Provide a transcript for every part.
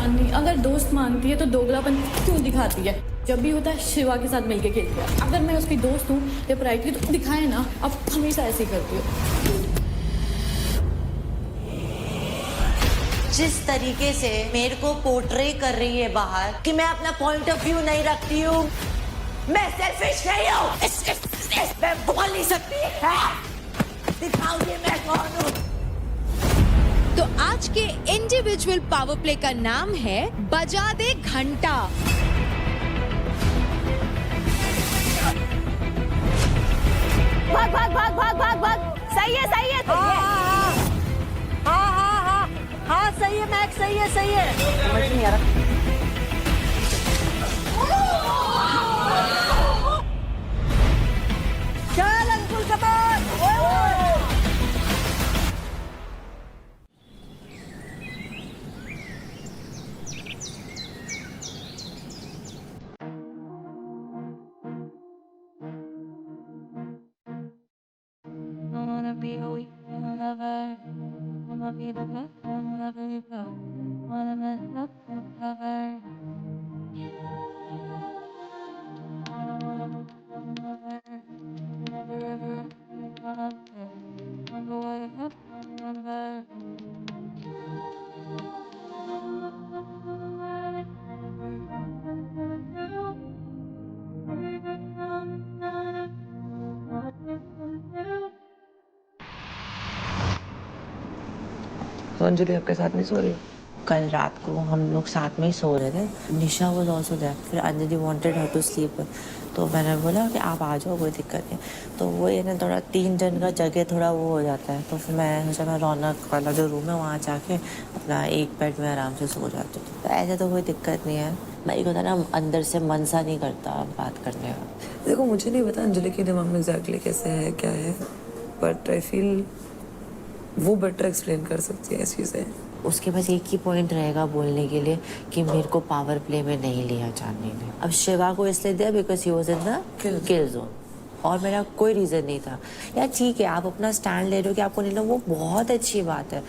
परेशान नहीं, अगर दोस्त मानती है तो दोगलापन क्यों दिखाती है? जब भी होता है शिवा के साथ मिलके खेलती है। अगर मैं उसकी दोस्त हूँ या पराई की तो दिखाए ना, अब हमेशा ऐसे ही करती हो। जिस तरीके से मेरे को पोर्ट्रे कर रही है बाहर कि मैं अपना पॉइंट ऑफ व्यू नहीं रखती हूँ, मैं सेल्फिश नहीं हूँ, मैं बोल नहीं सकती है। दिखाऊंगी मैं कौन हूँ। तो आज के इंडिविजुअल पावर प्ले का नाम है बजा दे घंटा। भाग भाग भाग भाग भाग भाग। सही है सही है। हाँ सही है मैक्स, सही है सही है। समझ नहीं आ रहा। चल अंकुल कमान। तो अंजलि आपके साथ नहीं सो रही? कल रात को हम लोग साथ में ही सो रहे थे। Nisha was also there. फिर Anjali wanted her to sleep, तो मैंने बोला कि आप आ जाओ, कोई दिक्कत नहीं। तो वो ये ना थोड़ा 3 जन का जगह थोड़ा वो हो जाता है, तो फिर मैं सोचा मैं रौनक वाला जो रूम है वहाँ जाके अपना एक बेड में आराम से सो जाती हूँ। तो ऐसे तो कोई दिक्कत नहीं है। मैं होता ना अंदर से मन सा नहीं करता बात करने का। देखो मुझे नहीं पता अंजलि के दिमाग में एग्जैक्टली कैसे है क्या है, बट आई फील वो बेटर एक्सप्लेन कर सकती है ऐसी चीज़ें। उसके पास एक ही पॉइंट रहेगा बोलने के लिए कि मेरे को पावर प्ले में नहीं लिया जानने ने। अब शिवा को इसलिए दिया because he was in the kill zone, और मेरा कोई रीज़न नहीं था। यार ठीक है, आप अपना स्टैंड ले रहे हो कि आपको नहीं लो, वो बहुत अच्छी बात है,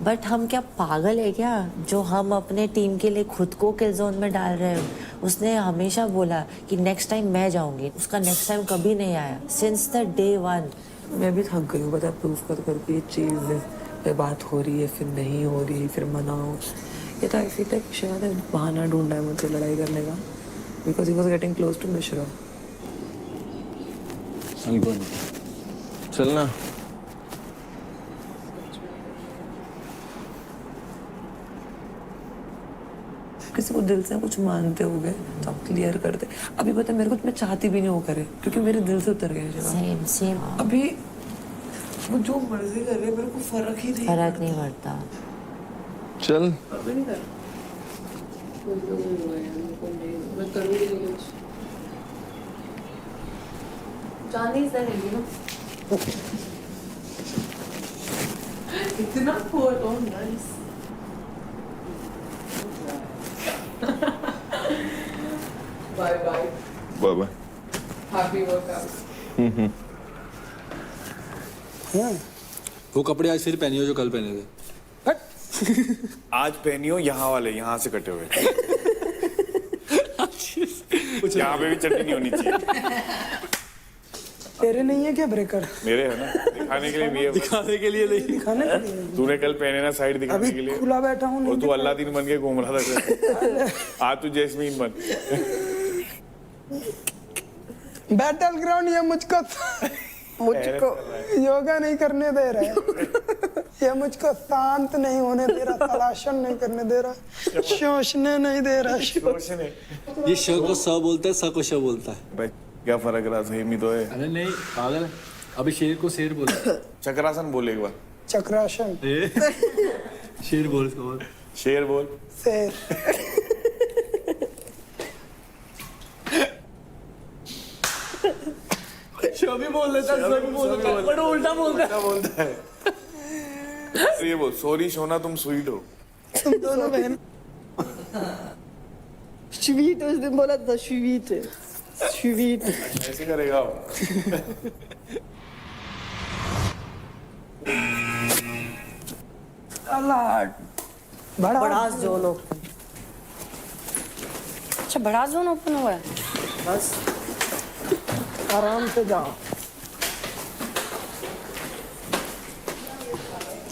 बट हम क्या पागल है क्या जो हम अपने टीम के लिए खुद को किल जोन में डाल रहे हो? उसने हमेशा बोला कि नेक्स्ट टाइम मैं जाऊंगी, उसका नेक्स्ट टाइम कभी नहीं आया सिंस द डे 1। मैं भी थक गई हूँ पता प्रूफ कर करके ये चीज़ पे बात हो रही है, फिर नहीं हो रही, फिर मनाओ। ये तो आई फील लाइक शायद बहाना ढूंढा है मुझसे लड़ाई करने का, because he was getting close to Mishra. चलना। किसी को दिल से कुछ मानते हो गए तो आप क्लियर कर दे। अभी पता मेरे को मैं चाहती भी नहीं वो करे, क्योंकि मेरे दिल से उतर गए। Same same. अभी वो जो मर्जी कर रहे मेरे को फर्क ही नहीं पड़ता। चल अभी नहीं कर। मैं करूँगी नहीं कुछ। जाने ही रहेगी ना। इतना पोर तो nice. Bye bye. Bye bye. Happy workout. वो कपड़े आज फिर पहनी हो जो कल पहने थे। आज पहनी हो यहाँ वाले, यहाँ से कटे हुए। यहाँ पे भी चटनी नहीं होनी चाहिए। तेरे नहीं है क्या ब्रेकर? मेरे है ना, दिखाने के लिए भी है। दिखाने के लिए नहीं, दिखाने के लिए। तूने कल पहने ना साइड दिखाने के लिए। अभी खुला बैठा हूँ। और तू अल्लादीन बन के घूम रहा था। आज तू जैस्मीन बन। बैटल ग्राउंड ये मुझको योगा नहीं करने दे रहा है। ये मुझको शांत नहीं होने दे रहा, तलाशन नहीं करने दे रहा, शोषने नहीं दे रहा। ये श को स बोलता है, स को श बोलता है। भाई क्या फर्क रहा, सेम ही तो है। अरे नहीं पागल है, अभी शेर को शेर बोलता है। चक्रासन बोल एक बार। चक्रासन। शेर बोल इसको बोल। शेर बोल। शेर। भी बोल लेता है, भी बोल लेता है, बट उल्टा बोलता है। तो ये बोल, सॉरी सोना तुम स्वीट हो। तुम दोनों बहन। स्वीट उस दिन बोला था, स्वीट स्वीट। ऐसे करेगा वो। बड़ा बड़ा जो लोग अच्छा बड़ा जोन ओपन हुआ है। बस आराम से जाओ।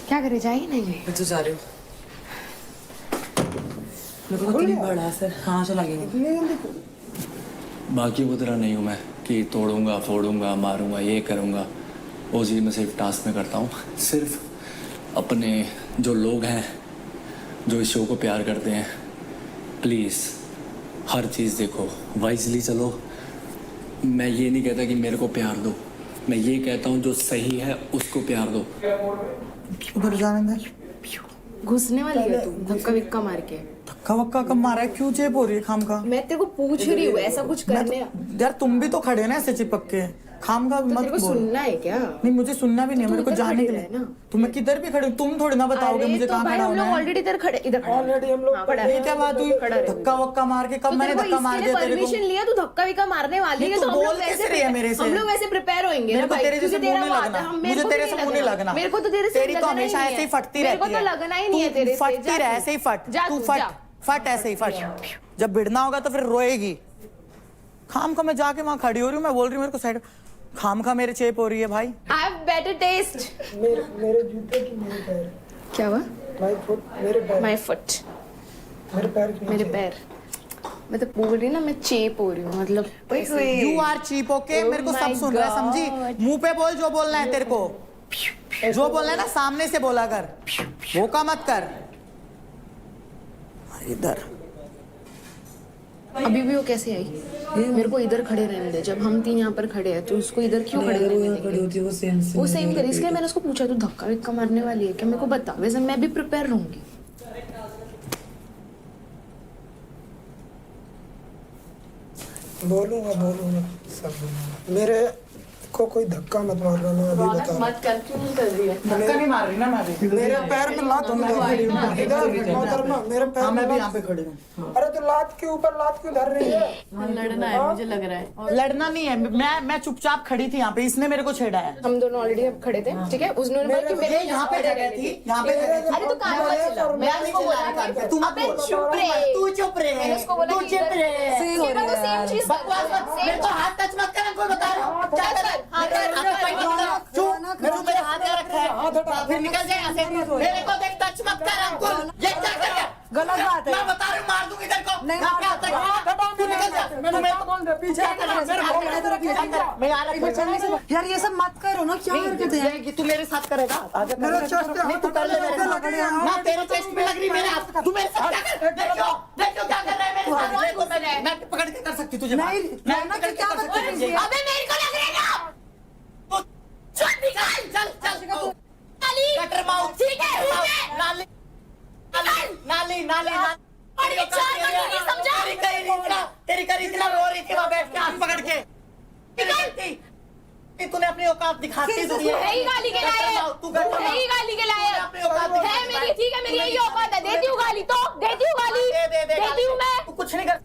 क्या करे, जाएगी नहीं जाएगी? मैं तो जा रही हूँ। मेरे को इतनी बड़ा से हाँ चला गया। बाकी वो तरह नहीं हूँ मैं कि तोड़ूंगा फोड़ूंगा मारूंगा ये करूंगा, वो चीज़ मैं सिर्फ टास्क में करता हूँ। सिर्फ अपने जो लोग हैं जो इस शो को प्यार करते हैं, प्लीज़ हर चीज़ देखो, वाइजली चलो। मैं ये नहीं कहता कि मेरे को प्यार दो, मैं ये कहता हूँ जो सही है उसको प्यार दो। उधर जाने दे। घुसने वाली है तू धक्का विक्का मार के। धक्का वक्का कब मारा है? क्यों चेप हो रही है खाम का? मैं तेरे को पूछ रही हूँ ऐसा कुछ करने। यार तुम भी तो खड़े हो ना ऐसे चिपक के, खाम का तो मत तेरे को बोल। सुनना है क्या? नहीं मुझे सुनना भी नहीं है, तू मेरे को इधर जाने के खड़ी लिए रहे ना। तो मैं किधर भी खड़े हूँ, तुम थोड़ी ना बताओगे अरे मुझे तो कहाँ भाई खड़ा हम होना लोग है। ऑलरेडी इधर खड़े, इधर ऑलरेडी हम लोग खड़ा ये क्या बात हुई? खड़ा रहे। धक्का वक्का मार के कब मैंने धक्का मार दिया तेरे को? परमिशन लिया तू धक्का विक्का मारने वाली नहीं, है तू तो हम लोग बोल कैसे रही है मेरे से? हम लोग वैसे प्रिपेयर होंगे मेरे ना को भाई, तेरे जैसे क्योंकि मुंह नहीं तेरा लगना, बात है, मुझे तेरे से मुंह नहीं लगना। मेरे को तो तेरे से तेरी तो लगना ही हमेशा नहीं ऐसे ही है। फटती मेरे को रहती है। तो लगना ही नहीं है तू तेरे से। फटती जा रह तू। ऐसे ही फट, जा तू तू, फट जा। फट ऐसे ही फट। जब भिड़ना होगा तो फिर रोएगी। खाम का मैं जाके वहां खड़ी हो रही हूँ, मैं बोल रही हूँ मेरे को साइड, खाम का मेरे चेप हो रही है भाई। I have better taste. मेरे जूते की मेरे पैर, क्या हुआ? माय फुट, मेरे पैर, My foot. मेरे पैर की मेरे पैर। मैं तो बोल रही ना, मैं चेप हो रही हूँ मतलब। You are cheap okay. Oh मेरे को सब my सुन रहा है, God. समझी? मुंह पे बोल जो बोलना है तेरे को, जो बोलना है ना सामने से बोला कर, वो का मत कर। इधर अभी भी वो कैसे आई? मेरे को इधर खड़े रहने दे। जब हम तीन यहाँ पर खड़े हैं तो उसको इधर क्यों खड़े रहने देंगे? वो सेम करे। इसलिए मैंने उसको पूछा तू धक्का विक्का मारने वाली है क्या? मेरे को बता, वैसे मैं भी प्रिपेयर रहूंगी। बोलूंगा सब बोलूंगा। मेरे को कोई धक्का मत मार रहा, मैं अभी बता रहा मत कर, क्यों नहीं कर रही है? धक्का नहीं मार रही ना मैं भी। मेरे पैर में लात क्यों धर रही है? इधर मोहतरमा, मेरे पैर में भी यहाँ पे खड़े हूँ। अरे तो लात के ऊपर लात क्यों धर रही है? लड़ना है मुझे लग रहा है। लड़ना नहीं है, मैं चुपचाप खड़ी थी यहाँ पे, इसने मेरे को छेड़ा है। हम दोनों ऑलरेडी खड़े थे, ठीक है? उसने बोला कि मेरे यहाँ पे जगह थी, यहाँ पे जगह थी। अरे तो कान मत चिल्ला। मैं उसको बोला तू मत बोल, चुप रहे। तू चुप रहे, मैंने उसको बोला तू कि चुप इधर- रहे। सेम तो सेम चीज बकवास मत, मेरे को हाथ टच मत कर, कोई बता रहा हूँ। क्या कर? हाथ मेरे हाथ में रखा है, फिर निकल जाए यहाँ से। मेरे को देख, टच मत कर अंकुल। ये क्या कर रहा है? गलत बात है। मैं बता रही हूँ, मार दूंगी तेरे को। नहीं तू निकल जा। पीछे मैं आ रहा। यार ये सब मत करो ना, क्या हरकतें हैं? तू मेरे साथ करेगा? मेरा चेस्ट नहीं, तू कर ले मेरे साथ। ना तेरे चेस्ट में लग रही मेरे हाथ। तू मेरे साथ क्या कर? देखो क्या कर रहा है मेरे साथ। देखो मैं पकड़ के कर सकती तुझे। नहीं मैं क्या बता रही हूँ? अबे मेरे को लग रहा है ना। चल निकाल, चल कटर माउथ। ठीक है, नाली नाली नाली बड़ी चार नहीं समझा। तेरी करी इतना रो रही थी वहाँ बैठ के हाथ पकड़ के। तूने अपनी औकात दिखाती तू है ही गाली के लायक, तू है ही गाली के लायक है मेरी। ठीक है, मेरी यही औकात है। देती हूँ गाली तो देती हूँ गाली, देती हूँ मैं। तू कुछ नहीं कर,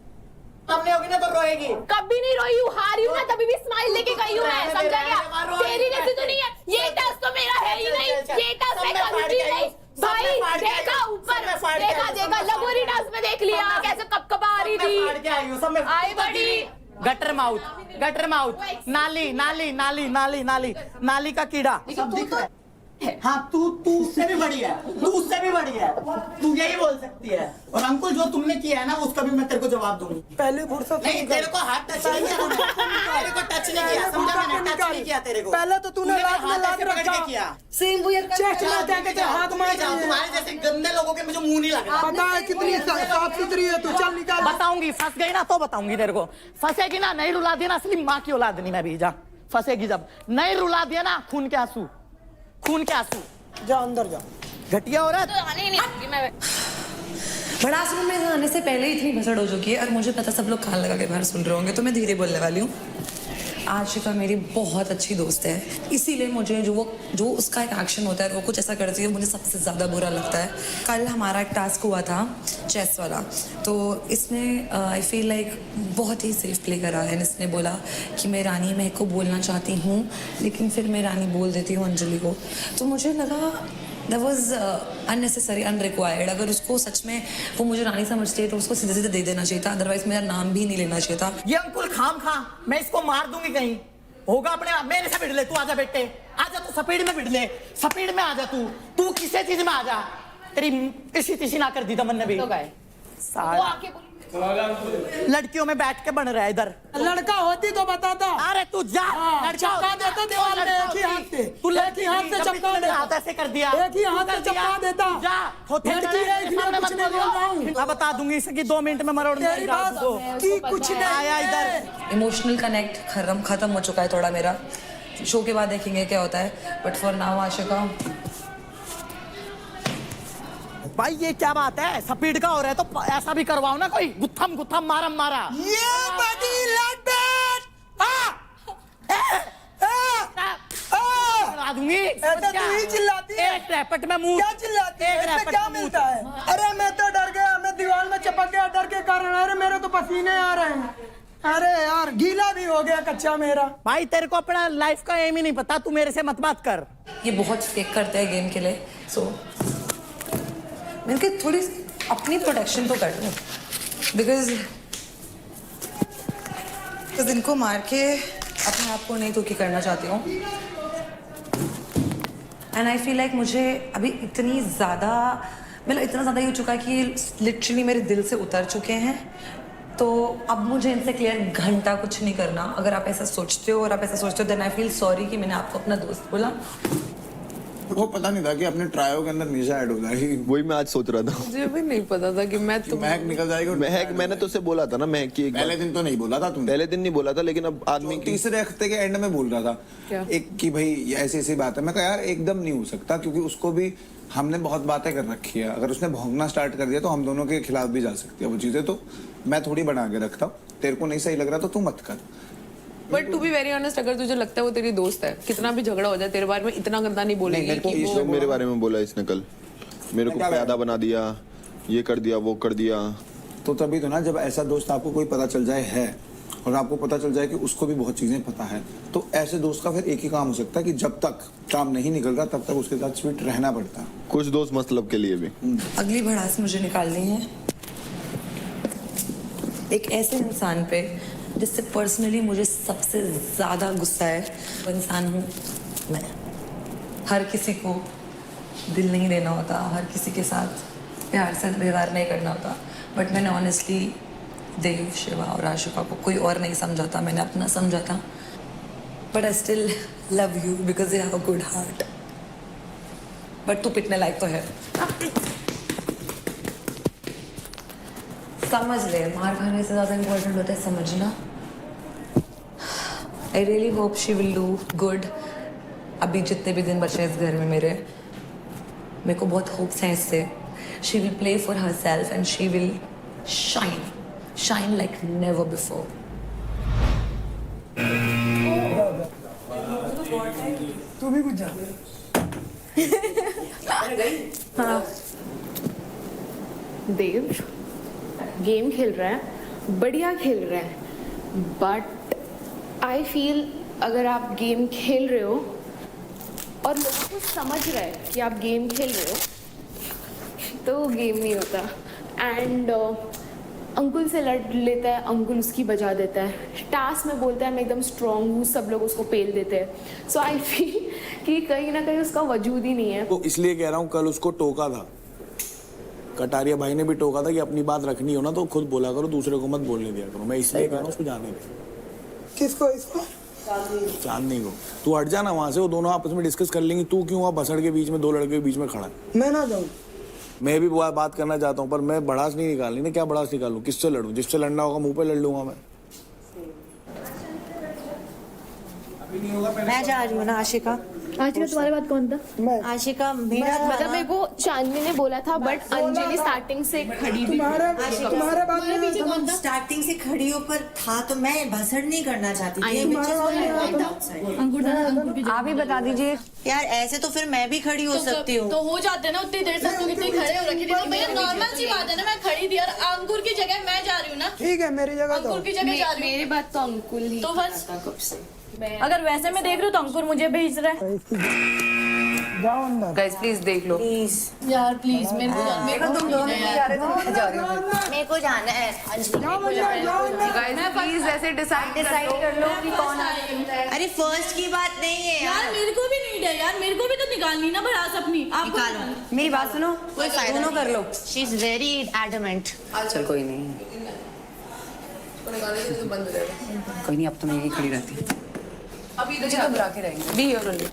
सामने होगी ना तो रोएगी। कभी नहीं रोई हूँ, हारी हूँ ना तभी भी स्माइल लेके गई हूँ मैं, समझा क्या? तेरी जैसी तो नहीं है। ये टास्क तो मेरा है ही नहीं, ये टास्क मैं कभी भी नहीं। भाई देखा ऊपर, देखा लगोरी डांस में देख लिया कैसे कपकपा आ रही थी। आई बड़ी गटर माउथ, नाली नाली नाली नाली नाली नाली का कीड़ा सब दिख रहा है। हाँ तू उससे भी बड़ी है, तू उससे भी बड़ी है, तू यही बोल सकती है। और अंकुल जो तुमने किया है ना उसका भी मैं तेरे को जवाब दूंगी। पहले फुर्सत नहीं, तेरे को हाथ टच नहीं किया, तेरे को टच नहीं किया, समझा मैंने? टच नहीं किया तेरे को। पहले तो तूने हाथ में पकड़ के किया। सेम वो यार चेस्ट में जाके हाथ मार जाओ। तुम्हारे जैसे गंदे लोगों के मुझे मुंह नहीं लग रहा। पता है कितनी साफ सुथरी है तू, चल निकाल। बताऊंगी, फंस गई ना तो बताऊंगी तेरे को। फंसेगी ना, नहीं रुला दिया ना, असली माँ की औलाद नहीं मैं भी। जा फंसेगी, जब नहीं रुला दिया ना, खून के आंसू जा अंदर जा। घटिया औरत तो आने ही नहीं दूंगी मैं। बड़ा आश्रम में आने से पहले ही इतनी भसड़ हो चुकी है और मुझे पता सब लोग कान लगा के बाहर सुन रहे होंगे, तो मैं धीरे बोलने वाली हूँ। आशिका मेरी बहुत अच्छी दोस्त है, इसीलिए मुझे जो उसका एक एक्शन होता है वो कुछ ऐसा करती है, मुझे सबसे ज़्यादा बुरा लगता है। कल हमारा एक टास्क हुआ था चेस वाला, तो इसने आई फील लाइक बहुत ही सेफ प्ले करा है। इसने बोला कि मैं रानी महक को बोलना चाहती हूँ, लेकिन फिर मैं रानी बोल देती हूँ अंजलि को। तो मुझे लगा दैट वाज अननेसेसरी, अनरिक्वायर्ड। अगर उसको सच में वो मुझे रानी समझती है तो उसको सीधे सीधे दे देना चाहिए था, अदरवाइज मेरा नाम भी नहीं लेना चाहिए था। ये अंकुल खाम खा मैं इसको मार दूंगी कहीं होगा अपने आप। मेरे से भिड़ ले तू, आजा बेटे आजा, तू स्पीड में भिड़ ले, स्पीड में आजा, तू किसी चीज में आजा। तेरी इसी तिशी ना कर दी था मैंने भी। तो गए वो आके लड़कियों में बैठ के बन रहा है इधर। लड़का होती तो बताता। अरे तू जा, चपका देता दीवार में एक ही हाथ से। तू एक ही हाथ से चपका देता। हाथ ऐसे कर दिया, एक ही हाथ से चपका देता। जा लड़की है इसलिए कुछ नहीं बोल रहा हूँ। मैं बता दूंगी इसकी 2 मिनट में मरोड़ तेरी बात की कुछ नहीं आया इधर। इमोशनल कनेक्ट खत्म हो चुका है थोड़ा मेरा। शो के बाद देखेंगे क्या होता है, बट फॉर नाउ आशिका। भाई ये क्या बात है, स्पीड का हो रहा है तो ऐसा भी करवाओ ना कोई, गुत्थम गुत्थम मारम मारा। ये बड़ी लड़बेट दूंगी ऐसे तू ही चिल्लाती है। एक रैपट में मुंह क्या चिल्लाती है? एक इससे रैपट क्या में मिलता है? अरे मैं तो डर गया, मैं दीवार में चिपक गया डर के कारण। अरे मेरे तो पसीने आ रहे हैं। अरे यार गीला भी हो गया कच्चा मेरा। भाई तेरे को अपना लाइफ का एम ही नहीं पता, तू मेरे से मत बात कर। ये बहुत फेक करते हैं गेम के लिए, सो मैंने कहा थोड़ी अपनी प्रोटेक्शन तो कर लूं, बिकॉज इनको मार के अपने आप को नहीं दुखी करना चाहती हूँ। एंड आई फील लाइक मुझे अभी इतना ज़्यादा ही हो चुका है कि लिटरली मेरे दिल से उतर चुके हैं। तो अब मुझे इनसे क्लियर घंटा कुछ नहीं करना। अगर आप ऐसा सोचते हो और आप ऐसा सोचते हो देन आई फील सॉरी कि मैंने आपको अपना दोस्त बोला। वो पता नहीं था कि अपने ट्रायो के अंदर निशा ऐड हो जाएगी। वही मैं आज सोच रहा था। मुझे भी नहीं पता था कि मैं महक निकल जाएगी। महक मैंने तो उसे बोला था ना, महक की पहले दिन तो नहीं बोला था तुमने। पहले दिन नहीं बोला था, लेकिन अब आदमी की तीसरे हफ्ते के एंड में बोल रहा था क्या? एक कि भाई ये ऐसी बात है। मैं कहा यार एकदम नहीं हो सकता, क्योंकि उसको भी हमने बहुत बातें कर रखी है। अगर उसने भौंकना स्टार्ट कर दिया तो हम दोनों के खिलाफ भी जा सकती है वो चीजें। तो मैं थोड़ी बना के रखता हूँ, तेरे को नहीं सही लग रहा तो तू मत कर। But to be very honest, अगर तुझे लगता है वो तेरी दोस्त है, कितना भी झगड़ा हो जाए तेरे बारे में इतना गंदा नहीं बोलेगी कि वो मेरे बारे में बोला इसने कल, मेरे को पैदा बना दिया, ये कर दिया, वो कर दिया। तो तभी तो ना, जब ऐसा दोस्त आपको कोई पता चल जाए है और आपको पता चल जाए कि उसको भी बहुत चीजें पता है, तो ऐसे दोस्त का फिर एक ही काम हो सकता है कि जब तक काम नहीं निकल रहा तब तक उसके साथ स्वीट रहना पड़ता है। कुछ दोस्त मतलब के लिए भी। अगली भड़ास मुझे निकालनी है एक ऐसे इंसान पे जिससे पर्सनली मुझे सबसे ज़्यादा गुस्सा है। वो इंसान हूँ मैं। हर किसी को दिल नहीं देना होता, हर किसी के साथ प्यार से व्यवहार नहीं करना होता, बट मैंने ऑनेस्टली देव, शिवा और आशिका को कोई और नहीं समझा था, मैंने अपना समझा था। But I still love you because you have a good heart. But तू पिटने लायक तो है। समझ ले, मार खाने से ज़्यादा इम्पोर्टेंट होता है समझना। I really hope she will do good. अभी जितने भी दिन बचे इस घर में मेरे को बहुत होप्स हैं इससे। She will play for her self and she will shine like never before. तू भी कुछ जा। हाँ देव गेम खेल रहा है, बढ़िया खेल रहा है, बट आई फील अगर आप गेम खेल रहे हो और लोगों को समझ रहा है कि आप गेम खेल रहे हो तो गेम नहीं होता। एंड अंकुल से लड़ लेता है, अंकुल उसकी बजा देता है। टास्क में बोलता है मैं एकदम स्ट्रांग हूँ, सब लोग उसको पेल देते हैं। सो आई फील कि कहीं ना कहीं उसका वजूद ही नहीं है। तो इसलिए कह रहा हूँ, कल उसको टोका था, कटारिया भाई ने भी टोका था कि अपनी बात रखनी हो ना तो खुद बोला करो, दूसरे को मत बोलने दिया करो। मैं इसलिए कह रहा हूँ उसको जाने दे। किसको? इसको? चांदनी को। तू हट जाना वहां से, वो दोनों आपस में डिस्कस कर लेंगी। तू क्यों वहाँ भसड़ के बीच में, दो लड़के के बीच में खड़ा है? मैं ना जाऊँ। मैं भी बात करना चाहता हूँ, पर मैं भड़ास नहीं निकालनी ना। क्या भड़ास निकालूं? किससे लड़ूं? जिससे लड़ना होगा मुंह पे लड़ लूंगा मैं। मैं जा रही हूँ ना आशिका। आशिका तुम्हारे बात कौन था? आशिका मेरा मतलब मेरे को चांदनी ने बोला था, बट अंजलि स्टार्टिंग से खड़ी थी। तुम्हारे बात में स्टार्टिंग से खड़ी होकर था तो मैं भसड़ नहीं करना चाहती थी। आप ही बता दीजिए यार ऐसे तो फिर मैं भी खड़ी हो सकती हूँ। तो हो जाते हैं ना उतनी देर तक, तो कितने खड़े हो रखे थे। भैया नॉर्मल सी बात है ना, मैं खड़ी थी और अंकुर की जगह मैं जा रही हूँ ना। ठीक है मेरी जगह अंकुर की जगह जा रही हूँ। मेरी बात तो अंकुल ही तो बस अगर वैसे मैं देख रही हूँ तो अंकुर मुझे भेज रहा है। जाओ अंदर। गाइस प्लीज देख लो प्लीज यार प्लीज मेरे को तुम दोनों नहीं जा रहे तुम जा रही हो। मेरे को जाना है गाइस प्लीज ऐसे डिसाइड कर लो कि कौन आ रहा है। अरे फर्स्ट की बात नहीं है यार मेरे को भी नीड है यार, मेरे को भी तो निकालनी ना भड़ास अपनी। आप मेरी बात सुनो, कोई फायदा दोनों कर लो। She is very adamant. चल कोई नहीं, बंद हो जाएगा। कोई नहीं, अब तो मैं यही खड़ी रहती हूँ। अभी इधर तो घबरा के रहेंगे। Be here only.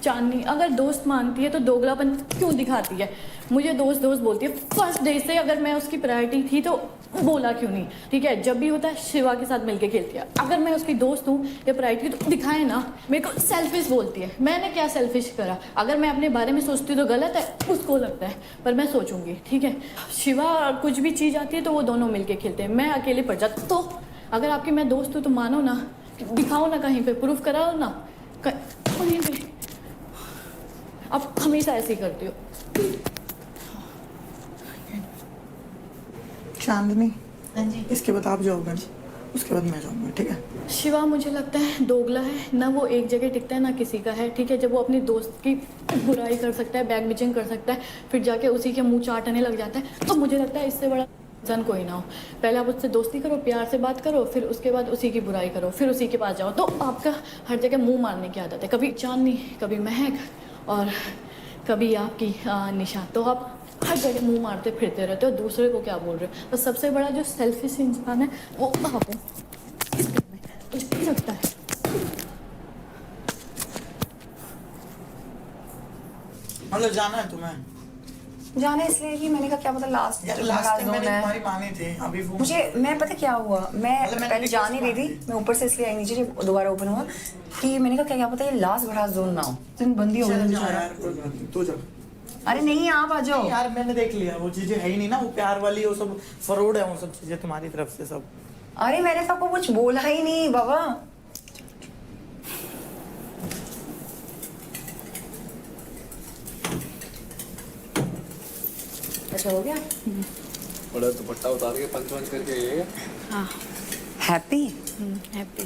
चांदनी अगर दोस्त मानती है तो दोगलापन क्यों दिखाती है? मुझे दोस्त दोस्त बोलती है। फर्स्ट डे से अगर मैं उसकी प्रायोरिटी थी तो बोला क्यों नहीं? ठीक है, जब भी होता है शिवा के साथ मिलके खेलती है। अगर मैं उसकी दोस्त हूँ या प्रायोरिटी तो दिखाए ना। मेरे को सेल्फिश बोलती है। मैंने क्या सेल्फिश करा? अगर मैं अपने बारे में सोचती हूँ तो गलत है, उसको लगता है, पर मैं सोचूंगी। ठीक है, शिवा कुछ भी चीज़ आती है तो वो दोनों मिलके खेलते हैं, मैं अकेले पड़ जाती। तो अगर आपकी मैं दोस्त हूँ तो मानो ना, दिखाओ ना, कहीं पे प्रूफ कराओ ना, कहीं पे। अब हमेशा ऐसे ही करती हो। चांदनी, हाँ जी। इसके बाद आप जाओगे, उसके बाद मैं जाऊंगा, ठीक है? शिवा मुझे लगता है दोगला है ना, वो एक जगह टिकता है ना किसी का है। ठीक है, जब वो अपनी दोस्त की बुराई कर सकता है, बैक बिचिंग कर सकता है, फिर जाके उसी के मुंह चाटने लग जाता है, तो मुझे लगता है इससे बड़ा जन कोई ना हो। पहले आप उससे दोस्ती करो, प्यार से बात करो, फिर उसके बाद उसी की बुराई करो, फिर उसी के पास जाओ। तो आपका हर जगह मुंह मारने की आदत है, कभी चांदनी, कभी महक और कभी आपकी निशा। तो आप हर जगह मुंह मारते फिरते रहते हो, दूसरे को क्या बोल रहे हो। और सबसे बड़ा जो सेल्फिश इंसान है वो आप हो। मुझे नहीं लगता है। मतलब जाना है तुम्हें? जाना इसलिए कि मैंने कहा क्या पता लास्ट टाइम मैंने तुम्हारी मानी थी, अभी वो मुझे, मैं पता क्या हुआ, मैं मतलब पहले जा नहीं रही थी, मैं ऊपर से इसलिए आई नीचे जब दोबारा ओपन हुआ कि मैंने कहा क्या पता ये लास्ट भड़ास जोन ना हो, दिन बंदी हो गई बेचारा। तू जा। अरे नहीं, आप आ जाओ यार, मैंने देख लिया, वो चीजें है ही नहीं ना, वो प्यार वाली, वो सब फ्रॉड है, वो सब चीजें तुम्हारी तरफ से सब। अरे मैंने तो आपको कुछ बोला ही नहीं बाबा। अच्छा हो गया? बड़ा दुपट्टा उतार के पंच पंच करके ये। हाँ, हैप्पी हैप्पी।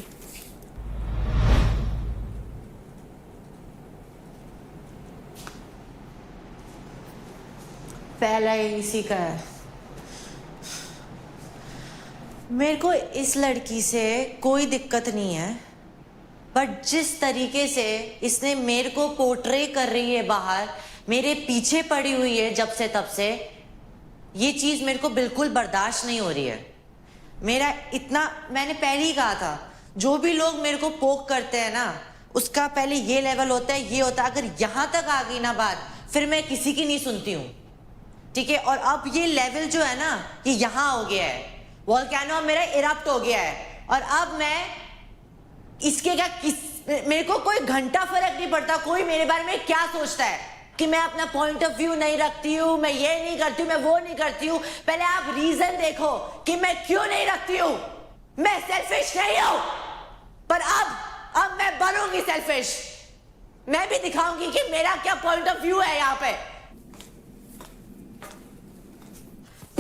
पहला ही इसी का है। मेरे को इस लड़की से कोई दिक्कत नहीं है, बट जिस तरीके से इसने मेरे को पोर्ट्रे कर रही है बाहर, मेरे पीछे पड़ी हुई है जब से तब से, ये चीज मेरे को बिल्कुल बर्दाश्त नहीं हो रही है। मेरा इतना, मैंने पहले ही कहा था, जो भी लोग मेरे को पोक करते हैं ना, उसका पहले ये लेवल होता है, ये होता है। अगर यहां तक आ गई ना बात, फिर मैं किसी की नहीं सुनती हूँ, ठीक है? और अब ये लेवल जो है ना, ये यहां हो गया है, वोल्केनो मेरा इरप्ट हो गया है। और अब मैं इसके क्या, मेरे को कोई घंटा फर्क नहीं पड़ता कोई मेरे बारे में क्या सोचता है, कि मैं अपना पॉइंट ऑफ व्यू नहीं रखती हूँ, मैं ये नहीं करती हूँ, मैं वो नहीं करती हूँ। पहले आप रीजन देखो कि मैं क्यों नहीं रखती हूँ। मैं सेल्फिश नहीं हूँ, पर अब मैं बनूंगी सेल्फिश। मैं भी दिखाऊंगी कि मेरा क्या पॉइंट ऑफ व्यू है यहाँ पे।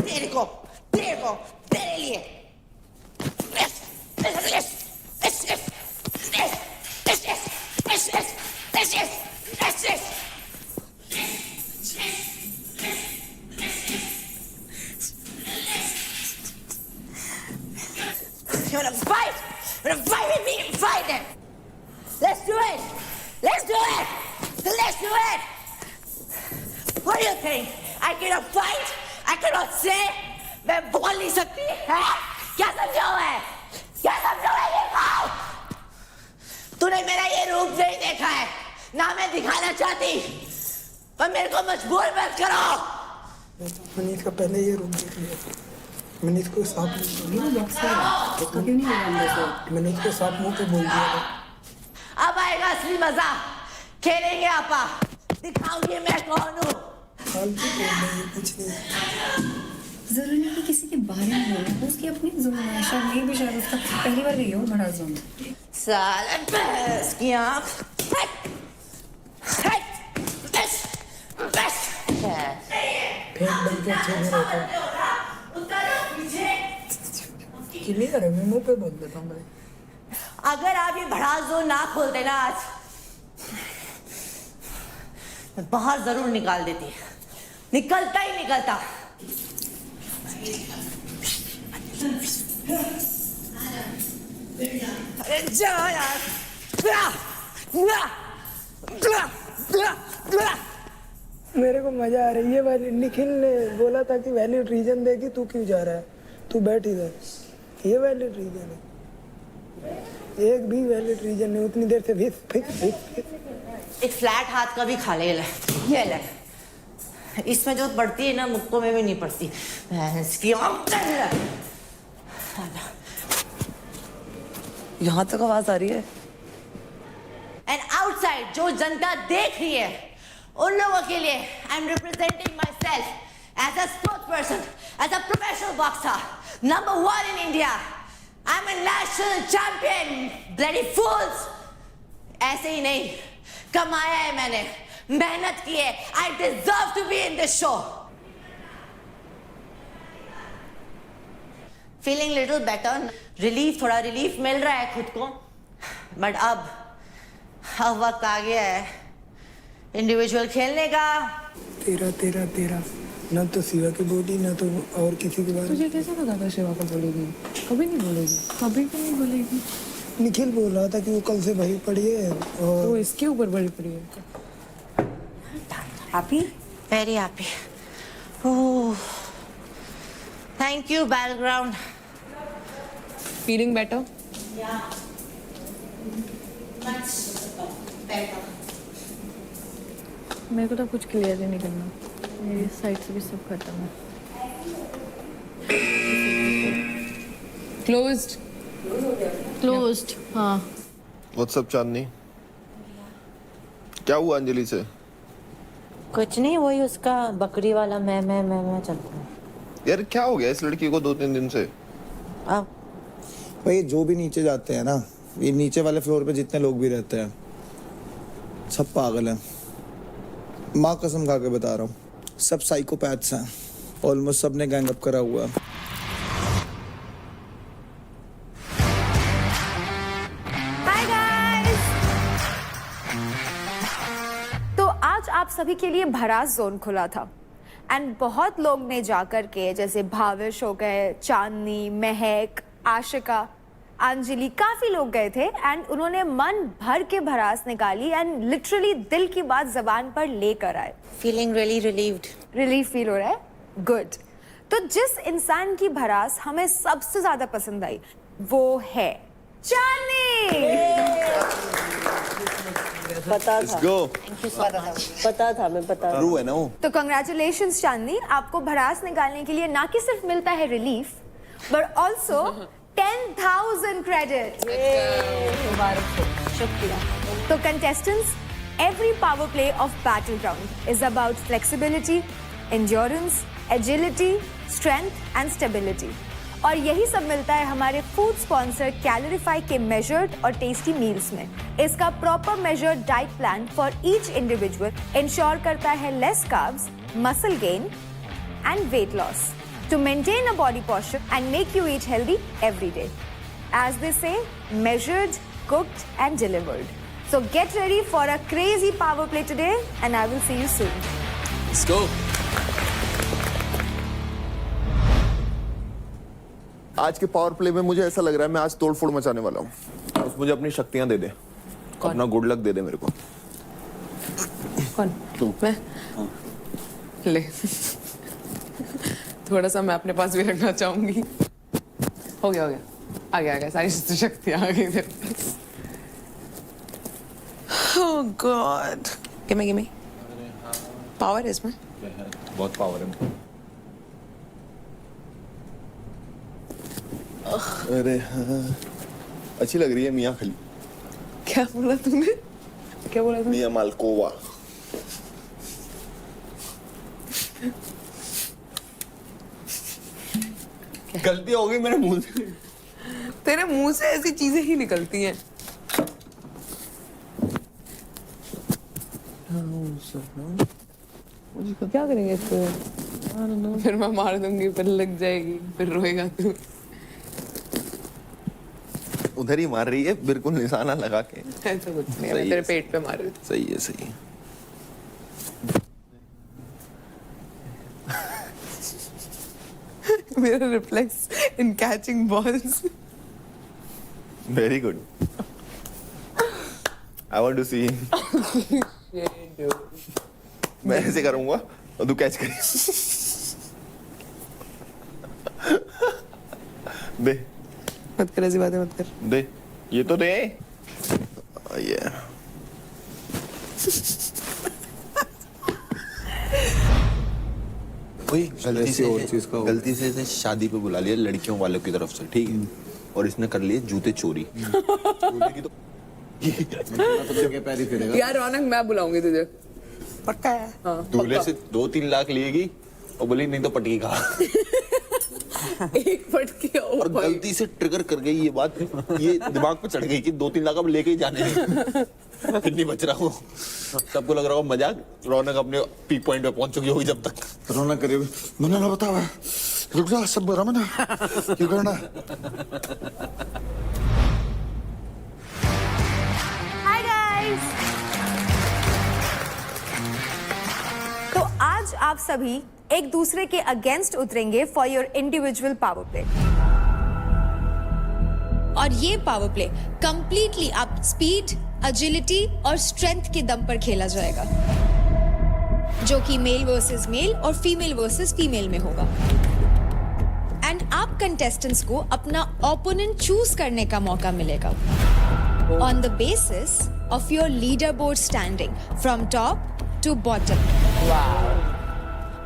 तेरे को तेरे लिए You wanna fight? You wanna fight with me? Fight then. Let's do it. Let's do it. Let's do it. What do you think? I cannot fight? I cannot say? मैं बोल नहीं सकती है? क्या समझा हुआ है? क्या समझा हुआ है ये खाओ? तूने मेरा ये रूप नहीं देखा है, ना मैं दिखाना चाहती, पर मेरे को मजबूर मत करो। मनीष का पहले ये रूप देख लिया, मनीष को साफ मनीष को साफ मुंह पे बोल दिया था। अब आएगा असली मजा, खेलेंगे आपा, दिखाऊंगी मैं कौन हूँ। कुछ नहीं, जरूरी नहीं कि किसी के बारे में बोलना, उसकी अपनी जोन है, शायद ये भी शायद उसका पहली बार गई हो बड़ा जोन। साला बस की आँख, फेंक बन के अच्छे में रहता है। क्लियर है, मैं मुंह पे बोल देता हूँ भाई। अगर आप ये भड़ास जोन ना खोलते ना आज, बाहर जरूर निकाल देती, निकलता ही निकलता। अरे जा यार। मेरे को मजा आ रही है भाई। निखिल ने बोला था कि वैलिड रीजन देगी, तू क्यों जा रहा है, तू बैठ इधर। ये वैलिड रीजन है, एक भी वैलिड रीजन नहीं। उतनी देर से एक फ्लैट हाथ का भी खा ले। ये ले, इसमें जो पड़ती है ना मुक्कों में भी नहीं पड़ती। इसकी यहाँ तक आवाज आ रही है। एंड आउटसाइड जो जनता देख रही है उन लोगों के लिए I am representing myself as a sports person, as a professional boxer, number 1 in India. I am a national champion, bloody fools. ऐसे ही नहीं, कमाया है मैंने, मेहनत की है। I deserve to be in this show. Feeling little better, relief, थोड़ा रिलीफ मिल रहा है खुद को। बट अब वक्त आ गया है इंडिविजुअल खेलने का। तेरा तेरा तेरा, ना तो शिवा की बोली ना तो और किसी के बारे में। तुझे कैसा लगा था शिवा को बोलेगी? कभी नहीं बोलेगी, कभी भी नहीं बोलेगी। निखिल बोल रहा था कि वो कल से भरी पड़ी है और तो इसके ऊपर भरी पड़ी है। Happy, very happy. Oh, thank you Battleground. Feeling better? मेरे को तो कुछ क्लियर ही नहीं करना, मेरी साइड से भी सब खत्म है। क्लोज्ड, हाँ। व्हाट्सअप चांदनी, क्या हुआ अंजलि से? कुछ नहीं, वही उसका बकरी वाला मैं चलता हूँ। यार क्या हो गया इस लड़की को 2-3 दिन से? अब भाई जो भी नीचे जाते हैं ना, ये नीचे वाले फ्लोर पे जितने लोग भी रहते हैं सब पागल हैं। माँ कसम खा के बता रहा हूँ, सब साइकोपैथ्स हैं। ऑलमोस्ट सबने गैंग अप करा हुआ है। हाय गाइस, तो आज आप सभी के लिए भरास जोन खुला था एंड बहुत लोग ने जाकर के, जैसे भाविश हो गए, चांदनी, महक, आशिका, अंजलि, काफी लोग गए थे एंड उन्होंने मन भर के भरास निकाली एंड लिटरली दिल की बात जबान पर लेकर आए। Feeling really relieved. Relief feel हो रहा है? गुड। तो जिस इंसान की भरास हमें सबसे ज्यादा पसंद आई वो है चांदनी। पता Let's था। go. Thank you so much. पता था, मैं पता था। रू है ना वो। तो कंग्रेचुलेशंस चांदनी, आपको भरास निकालने के लिए ना कि सिर्फ मिलता है रिलीफ बट ऑल्सो 10,000 क्रेडिट। शुक्रिया। तो contestants, every power play of Battleground is about flexibility, endurance, agility, strength and stability. और यही सब मिलता है हमारे फूड स्पॉन्सर कैलोरीफाई के मेजर्ड और टेस्टी मील्स में। इसका proper measured diet plan for each individual ensure करता है less carbs, muscle gain and weight loss to maintain a body posture and make you eat healthy every day. As they say, measured, cooked and delivered. So get ready for a crazy power play today and I will see you soon. Let's go. आज के power play में मुझे ऐसा लग रहा है मैं आज तोड़फोड़ मचाने वाला हूँ। बस मुझे अपनी शक्तियां दे दे, अपना गुड लक दे दे मेरे को। कौन? तू। मैं? ले। थोड़ा सा मैं अपने पास भी रखना चाहूंगी। हो गया आ गया सारी शक्तियां आ गई मेरे पास। Oh God. Give me. Power है इसमें? बहुत पावर है। अरे हाँ, अच्छी लग रही है मियाँ खली। क्या बोला तुमने? मियाँ मालकोवा। गलती हो गई मेरे मुंह से। तेरे मुंह से ऐसी चीजें ही निकलती हैं। क्या करेंगे इसको? फिर मैं मार दूंगी, फिर लग जाएगी, फिर रोएगा तू। उधर ही मार रही है, बिल्कुल निशाना लगा के। ऐसा कुछ नहीं है, मैं तेरे पेट पे मार रही थी। सही है। मेरा reflex in catching balls. Very good. I want to see. मैं ऐसे करूंगा और तू कैच करें। दे मत कर, ऐसी बातें मत कर। दे, ये तो दे। ये वही गलती से इसे शादी पे बुला लिया लड़कियों वालों की तरफ से, ठीक है, और इसने कर लिए जूते चोरी। यार रौनक, मैं बुलाऊंगी तुझे। पक्का है? दूल्हे से 2-3 लाख लेगी और बोली नहीं तो पटकी खा। एक पटकी और गलती से ट्रिगर कर गई ये बात, ये दिमाग पे चढ़ गई कि 2-3 लाख अब लेके ही जाने हैं। फिर नहीं बच रहा हो। सबको लग रहा हो मजाक। रौनक अपने पीक पॉइंट पे पहुंच चुकी होगी जब तक। रौनक करिए, मैंने ना बताया, रुक जा, सब बुरा मना क्यों करना। Hi guys. तो आज आप सभी एक दूसरे के अगेंस्ट उतरेंगे for your individual power play. और ये पावर प्ले कंप्लीटली आप स्पीड, एजिलिटी और स्ट्रेंथ के दम पर खेला जाएगा, जो कि मेल वर्सेस मेल और फीमेल वर्सेस फीमेल में होगा। एंड आप कंटेस्टेंट्स को अपना ओपोनेंट चूज करने का मौका मिलेगा on the basis of your leaderboard standing from top to bottom.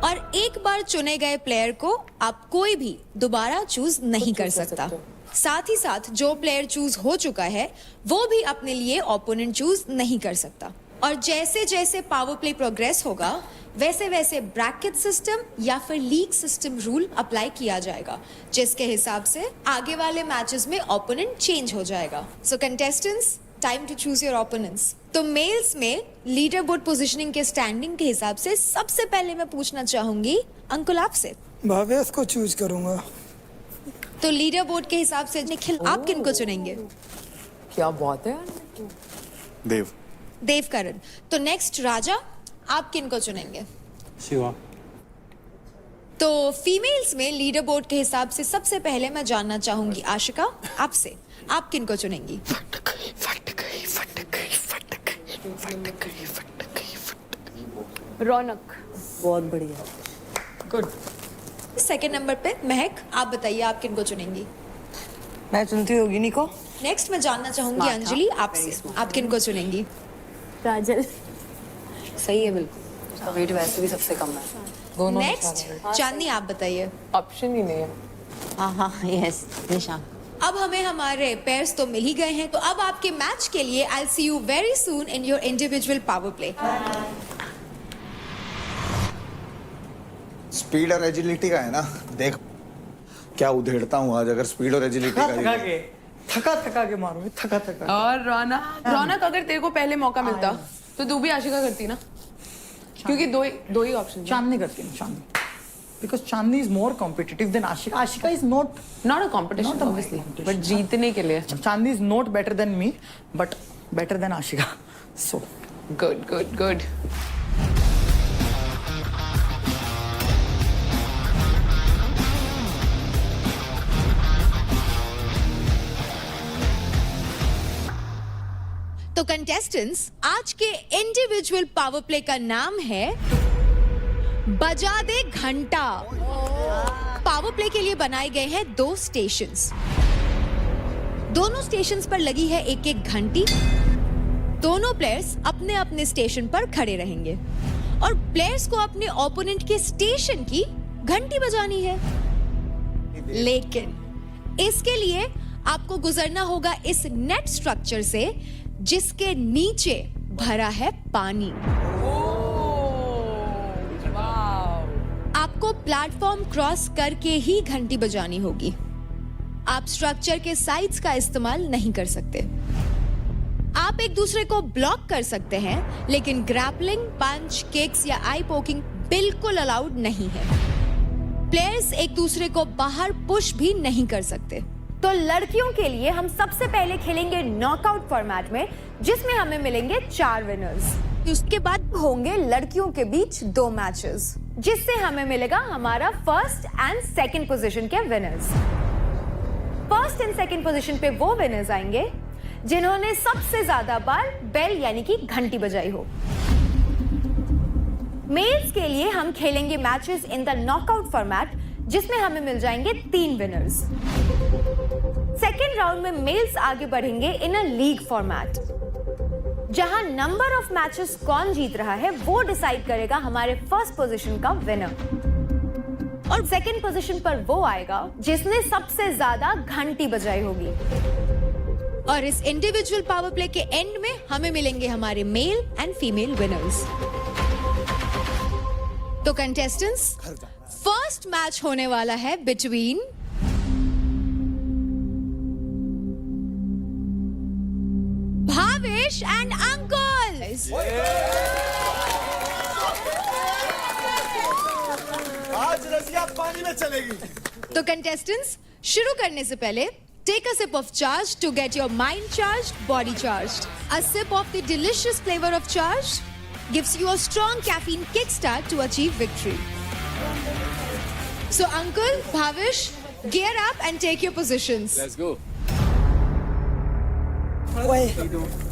और एक बार चुने गए प्लेयर को आप कोई भी दोबारा चूज नहीं कर सकता। साथ ही साथ जो प्लेयर चूज हो चुका है वो भी अपने लिए ओपोनेंट चूज नहीं कर सकता। और जैसे जैसे पावर प्ले प्रोग्रेस होगा वैसे वैसे ब्रैकेट सिस्टम या फिर लीग सिस्टम रूल अप्लाई किया जाएगा, जिसके हिसाब से आगे वाले मैचेस में ओपोनेंट चेंज हो जाएगा। So contestants, time to choose your opponents. तो मेल्स में लीडर बोर्ड पोजीशनिंग के स्टैंडिंग के हिसाब से सबसे पहले मैं पूछना चाहूंगी अंकुल आपसे। भावेश को चूज करूंगा। तो लीडर बोर्ड के हिसाब से निखिल, आप किनको चुनेंगे? क्या बात है यार। देव। देव करण। तो नेक्स्ट राजा, आप किनको चुनेंगे? शिवा। तो फीमेल्स में लीडर बोर्ड के हिसाब से सबसे पहले मैं जानना चाहूंगी आशिका आपसे, आप किनको चुनेंगी? रौनक। बहुत बढ़िया। गुड। सेकंड नंबर पे महक, आप बताइए आप किनको चुनेंगी? मैं चुनती होगी निको। नेक्स्ट मैं जानना चाहूंगी अंजलि आपसे, आप किनको चुनेंगी? काजल। सही है बिल्कुल, उसका वेट वैसे भी सबसे कम है। नेक्स्ट चांदनी, आप बताइए। ऑप्शन ही नहीं है। हाँ, यस निशा। अब हमें हमारे पेयर्स तो मिल ही गए हैं, तो अब आपके मैच के लिए I see you very soon in your individual power play. Speed और एजिलिटी का है ना, देख क्या उधेड़ता हूँ आज। अगर स्पीड और एजिलिटी का थका के मारूंगी, थका। और रौनक अगर तेरे को पहले मौका मिलता तो तू भी आशिका करती ना, क्योंकि दो ही ऑप्शन। चांदनी करती है, Chandni, because Chandni is more competitive than Ashika. Ashika is not a competition obviously, but जीतने के लिए। Chandni is not better than me but better than Ashika. So good good good. तो कंटेस्टेंट्स, आज के इंडिविजुअल पावर प्ले का नाम है बजा दे घंटा। पावर प्ले के लिए बनाए गए हैं 2 स्टेशंस। दोनों स्टेशंस पर लगी है एक एक घंटी। दोनों प्लेयर्स अपने अपने स्टेशन पर खड़े रहेंगे और प्लेयर्स को अपने ओपोनेंट के स्टेशन की घंटी बजानी है। लेकिन इसके लिए आपको गुजरना होगा इस नेट स्ट्रक्चर से जिसके नीचे भरा है पानी। आपको प्लेटफॉर्म क्रॉस करके ही घंटी बजानी होगी। आप स्ट्रक्चर के साइड्स का इस्तेमाल नहीं कर सकते। आप एक दूसरे को ब्लॉक कर सकते हैं, लेकिन ग्रैपलिंग, पंच, किक्स या आई पोकिंग बिल्कुल अलाउड नहीं है। प्लेयर्स एक दूसरे को बाहर पुश भी नहीं कर सकते। तो लड़कियों के लिए हम सबसे पहले खेलेंगे नॉकआउट फॉर्मेट में, जिसमें हमें मिलेंगे 4 विनर्स। उसके बाद होंगे लड़कियों के बीच 2 मैचेस, जिससे हमें मिलेगा हमारा फर्स्ट एंड सेकंड पोजीशन के winners. First and second position पे वो विनर्स आएंगे जिन्होंने सबसे ज्यादा बार बेल यानी कि घंटी बजाई हो। मेल्स के लिए हम खेलेंगे matches in the knockout format, जिसमें हमें मिल जाएंगे 3 विनर्स। सेकेंड राउंड में मेल्स आगे बढ़ेंगे इन अ लीग फॉर्मेट, जहां नंबर ऑफ मैचेस कौन जीत रहा है वो डिसाइड करेगा हमारे फर्स्ट पोजीशन का विनर। और सेकेंड पोजीशन पर वो आएगा जिसने सबसे ज्यादा घंटी बजाई होगी। और इस इंडिविजुअल पावर प्ले के एंड में हमें मिलेंगे हमारे मेल एंड फीमेल विनर्स। तो कंटेस्टेंट्स, फर्स्ट मैच होने वाला है बिटवीन भावेश एंड अंकुल। आज रसिया पानी में चलेगी। तो कंटेस्टेंट्स, शुरू करने से पहले take a sip of charge to get your mind charged, body charged. A sip of the delicious flavor of charge gives you a strong caffeine kickstart to achieve victory. So Uncle, Bhavish, gear up and take your positions. Let's go.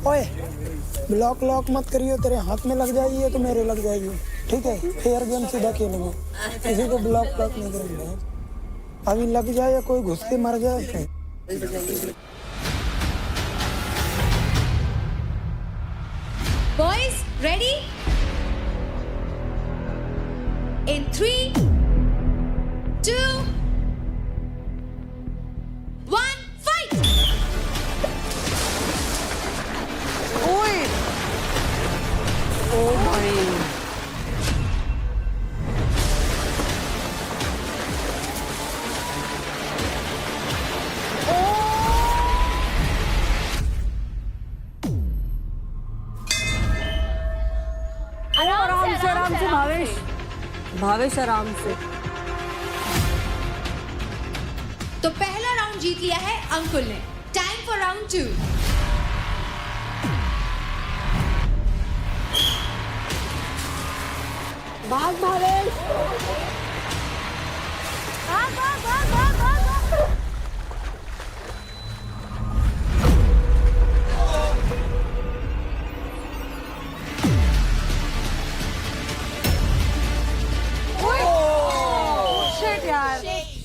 ओए block lock मत करियो, तेरे हाथ में लग जाएगी तो मेरे लग जाएगी, ठीक है? फेयर गेम सीधा खेलेंगे, किसी को ब्लॉक लॉक नहीं करेंगे। अभी लग जाए या कोई घुस के मर जाए। Boys, ready? In 3, 2, 1, fight! ओए! ओ भाई! आराम से भावेश, भावेश आराम से। तो पहला राउंड जीत लिया है अंकुल ने। Time for round 2। भाग भावेश, भाग भाग भाग भाग भाग।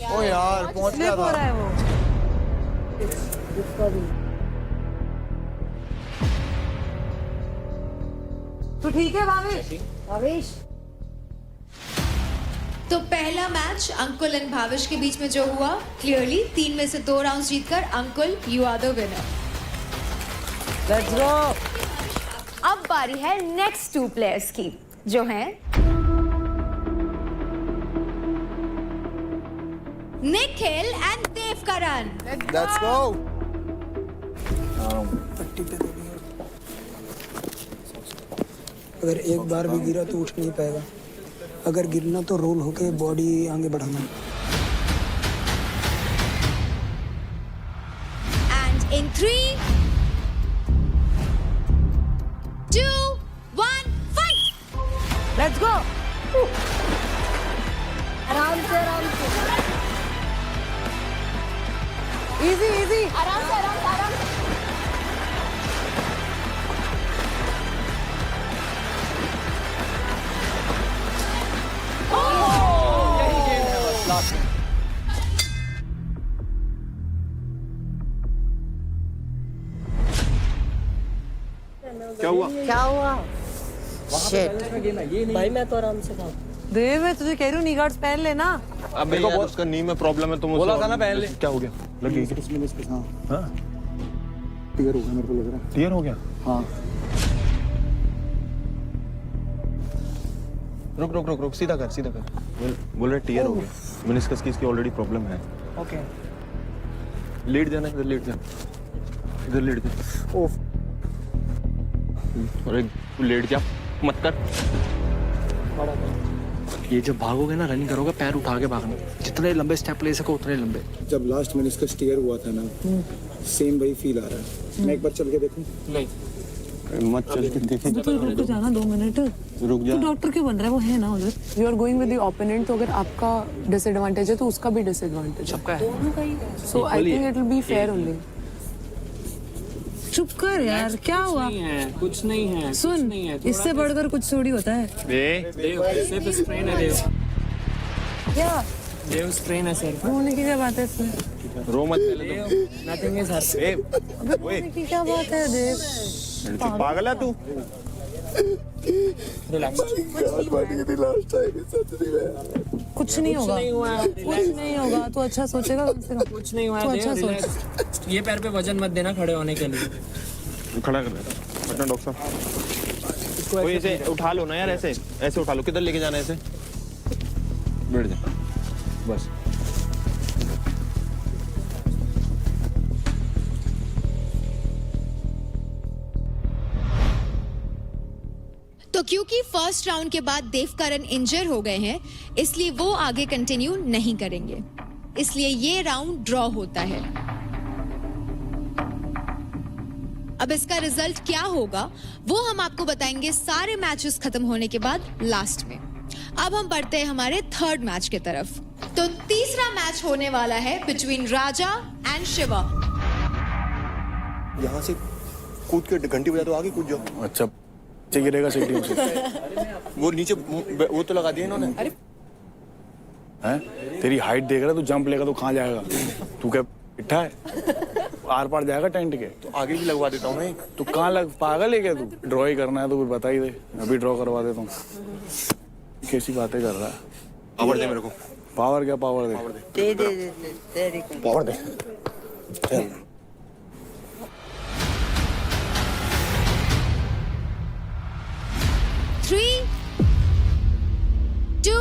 ओ यार पहुंच गया था। है वो। तो ठीक है भावेश। भावेश तो पहला मैच अंकुल एंड भाविश के बीच में जो हुआ, क्लियरली 3 में से 2 राउंड्स जीतकर Ankul, you are the winner. Let's go. अब बारी है नेक्स्ट 2 प्लेयर्स की, जो हैं Nikhil and Devkaran. Let's go. पट्टी पे दे दिया। अगर एक बार भी गिरा तो उठ नहीं पाएगा, अगर गिरना तो रोल होके बॉडी आगे बढ़ाना। And in 3, 2, 1, fight! लेट्स गो। आराम से आराम से। Easy easy. आराम से आराम से आराम से। क्या हुआ? क्या हुआ? भाई मैं तो आराम से था। देव मैं तुझे कह रही हूँ नी गार्ड्स पहन लेना। अब मेरे को उसका नी में प्रॉब्लम है तो मुझे बोला था ना पहन ले। क्या हो गया? लगी हाँ क्लियर हो गया मेरे को लग रहा है। क्लियर हो गया? हाँ रुक रुक रुक रुक, सीधा कर सीधा कर। बोल रहे टीयर हो गया, मेनिस्कस की इसकी ऑलरेडी प्रॉब्लम है। ओके लेट जाना, इधर लेट जा, इधर लेट जा। ओफ अरे तू लेट जा मत कर। ये जब भागोगे ना, रनिंग करोगे, पैर उठा के भागना, जितने लंबे स्टेप ले सको उतने लंबे। जब लास्ट मेनिस्कस टीयर हुआ था ना, सेम वही फील आ रहा है। मैं एक बार चल के देखूं? नहीं मत चल के देखें। तो रुक जाना 2 मिनट। रुक जा। तो डॉक्टर क्यों बन रहा है, वो है ना उधर। You are going with the opponent, तो अगर आपका डिसएडवांटेज है तो उसका भी डिसएडवांटेज सबका है। So I think it will be fair only. चुप कर यार, क्या हुआ? कुछ नहीं है। सुन, इससे बढ़कर कुछ थोड़ी होता है। सिर्फ स्ट्रेन है देव। क्या देव स्ट्रेन है सर। रोने की क्या बात है इसमें? रो मत पहले तो। Nothing is sir. अबे रोने की क्या बात है देव? पागल है तू? कुछ नहीं होगा, कुछ नहीं होगा। तू अच्छा सोचेगा कम से कम। कुछ नहीं हुआ तू है अच्छा देव, सोच। relax। ये पैर पे वजन मत देना खड़े होने के लिए। खड़ा कर देता अपना डॉक्टर साहब। कोई ऐसे उठा लो ना यार, ऐसे ऐसे उठा लो। किधर लेके जाना है ऐसे? बैठ जा बस। तो क्योंकि फर्स्ट राउंड के बाद देवकरण इंजर हो गए हैं, इसलिए वो आगे कंटिन्यू नहीं करेंगे, इसलिए ये राउंड ड्रॉ होता है। अब इसका रिजल्ट क्या होगा वो हम आपको बताएंगे सारे मैचेस खत्म होने के बाद लास्ट में। अब हम बढ़ते हैं हमारे थर्ड मैच की तरफ। तो तीसरा मैच होने वाला है बिटवीन राजा एंड शिवा। यहाँ से कूद के घंटी बजा दो, आगे कूद जाओ। अच्छा गिरेगा सीढ़ियों से। वो नीचे वो तो लगा दिया इन्होंने। हैं? तेरी हाइट देख रहा है, तू जंप लेगा तो कहाँ जाएगा? तू क्या इट्ठा है? आर पार जाएगा टेंट के। तो आगे भी लगवा देता हूँ मैं। तू कहाँ लग पागल है क्या? तू ड्रॉ ही करना है तो कुछ बता ही दे, अभी ड्रॉ करवा देता हूँ। कैसी बातें कर रहा है? पावर दे मेरे को। पावर क्या पावर दे? पावर दे। चल। Three, 2,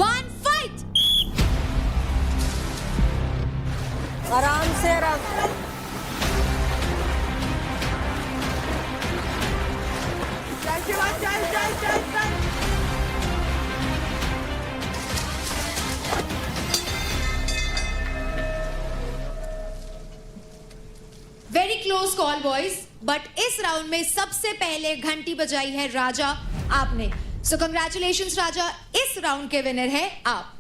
1, fight! आराम से आराम। Very close call boys, but इस राउंड में सबसे पहले घंटी बजाई है राजा आपने। सो कंग्रेचुलेशंस राजा, इस राउंड के विनर है आप।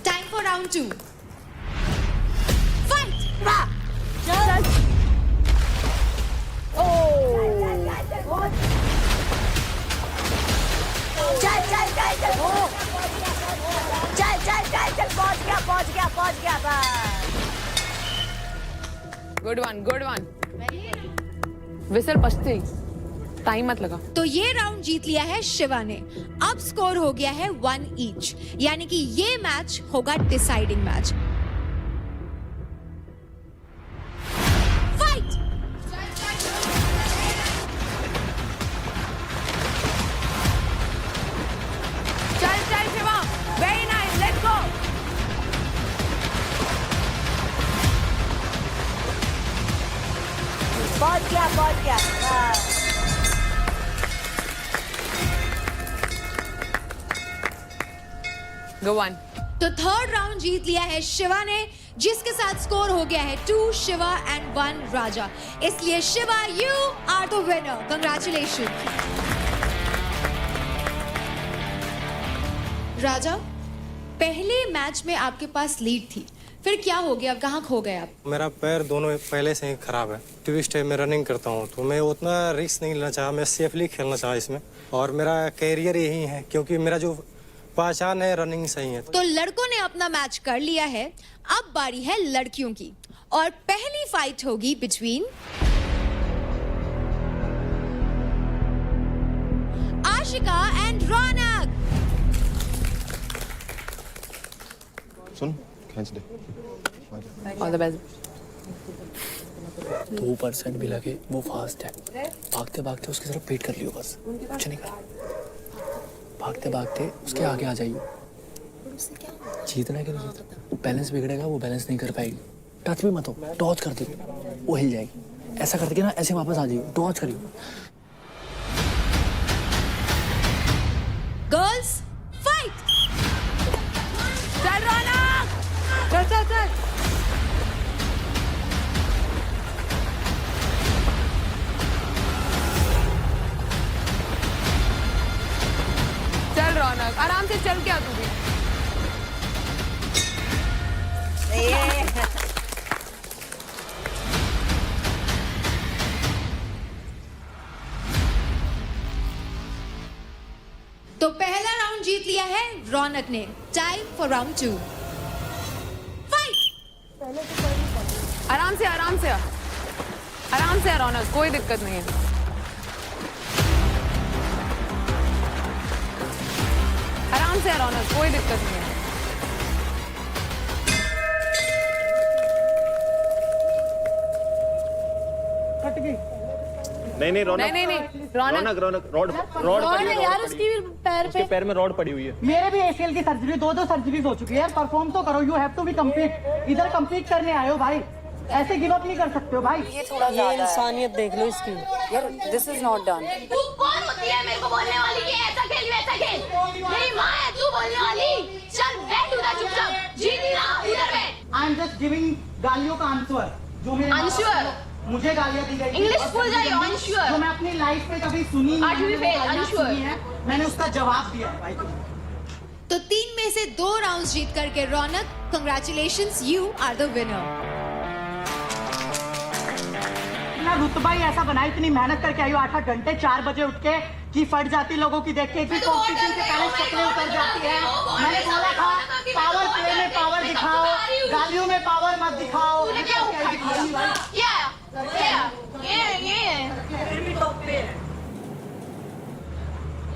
Time for round 2। फाइट! पहुंच गया बस। Good one. विसल बजते ही टाइम मत लगा। तो ये राउंड जीत लिया है शिवा ने। अब स्कोर हो गया है 1 ईच, यानी कि ये मैच होगा डिसाइडिंग मैच। फाइट! चल शिवा, वेरी नाइस, लेट्स गो। पहुंच गया। Go one. तो थर्ड राउंड जीत लिया है शिवा ने, जिसके साथ स्कोर हो गया है 2 शिवा एंड 1 राजा। इसलिए Shiva, you are the winner. Congratulation. Raja, पहले मैच में आपके पास लीड थी, फिर क्या हो गया, कहाँ खो गए आप? मेरा पैर दोनों पहले से ही खराब है। ट्विस्ट है, मैं रनिंग करता हूँ तो मैं उतना रिस्क नहीं लेना चाहा, मैं सेफली खेलना चाहा इसमें, और मेरा कैरियर यही है क्योंकि मेरा जो पहचान है रनिंग सही है। तो लड़कों ने अपना मैच कर लिया है, अब बारी है लड़कियों की, और पहली फाइट होगी बिटवीन आशिका एंड रौनक। सुन, खींच दे। All the best. 2% भी लगे, वो फास्ट है। भागते भागते उसकी तरफ पेट कर लियो, बस कुछ नहीं कर। भागते भागते उसके आगे आ जाइए। जीतना है कि नहीं जीतना? बैलेंस बिगड़ेगा, वो बैलेंस नहीं कर पाएगी। टच भी मत हो, डॉज कर दो, वो हिल जाएगी। ऐसा करके ना ऐसे वापस आ जाइए, डॉज करिए। Girls fight! चल रौनक, चल। आराम से चल क्या तू भी तो पहला राउंड जीत लिया है रौनक ने। Time for round 2। आराम से आराम से आराम से रौनक, कोई दिक्कत नहीं है। आराम से रौनक, कोई दिक्कत नहीं है। नहीं रौनक, नहीं रौनक रौनक रॉड यार उसकी पैर पे पैर में रॉड पड़ी हुई है। मेरे भी एसीएल की सर्जरी दो सर्जरीज हो चुकी है यार। परफॉर्म तो करो, you have to be complete. इधर कंप्लीट करने आए हो भाई, ऐसे गिव अप नहीं कर सकते हो भाई। ये इंसानियत देख लो इसकी यार, दिस इज नॉट डन। तू कौन होती है मेरे को बोलने वाली कि ऐसा खेल वैसा खेल? मेरी माँ है तू बोलने वाली? चल बैठ उधर चुपचाप, जीती ना उधर बैठ। आई एम जस्ट गिविंग गालियों का आंसर जो मेरे आंसर? मुझे गालियां दी गई। इंग्लिश भूल जाइए, आंसर जो मैं अपनी लाइफ में कभी सुनी नहीं, आठवीं फेल, गालियां आंसर। सुनी है, मैंने उसका जवाब दिया है भाई। तो 3 में से 2 राउंड्स जीत करके Raunak, congratulations, you are the winner. इतना रुतबा ही ऐसा बना, इतनी मेहनत करके आई हो 8 घंटे 4 बजे उठ के कि फट जाती लोगों की देख के, कि कॉम्पिटिशन से पहले शक्लें उतर जाती है। मैंने बोला था पावर प्ले में पावर दिखाओ, गालियों में पावर मत दिखाओ।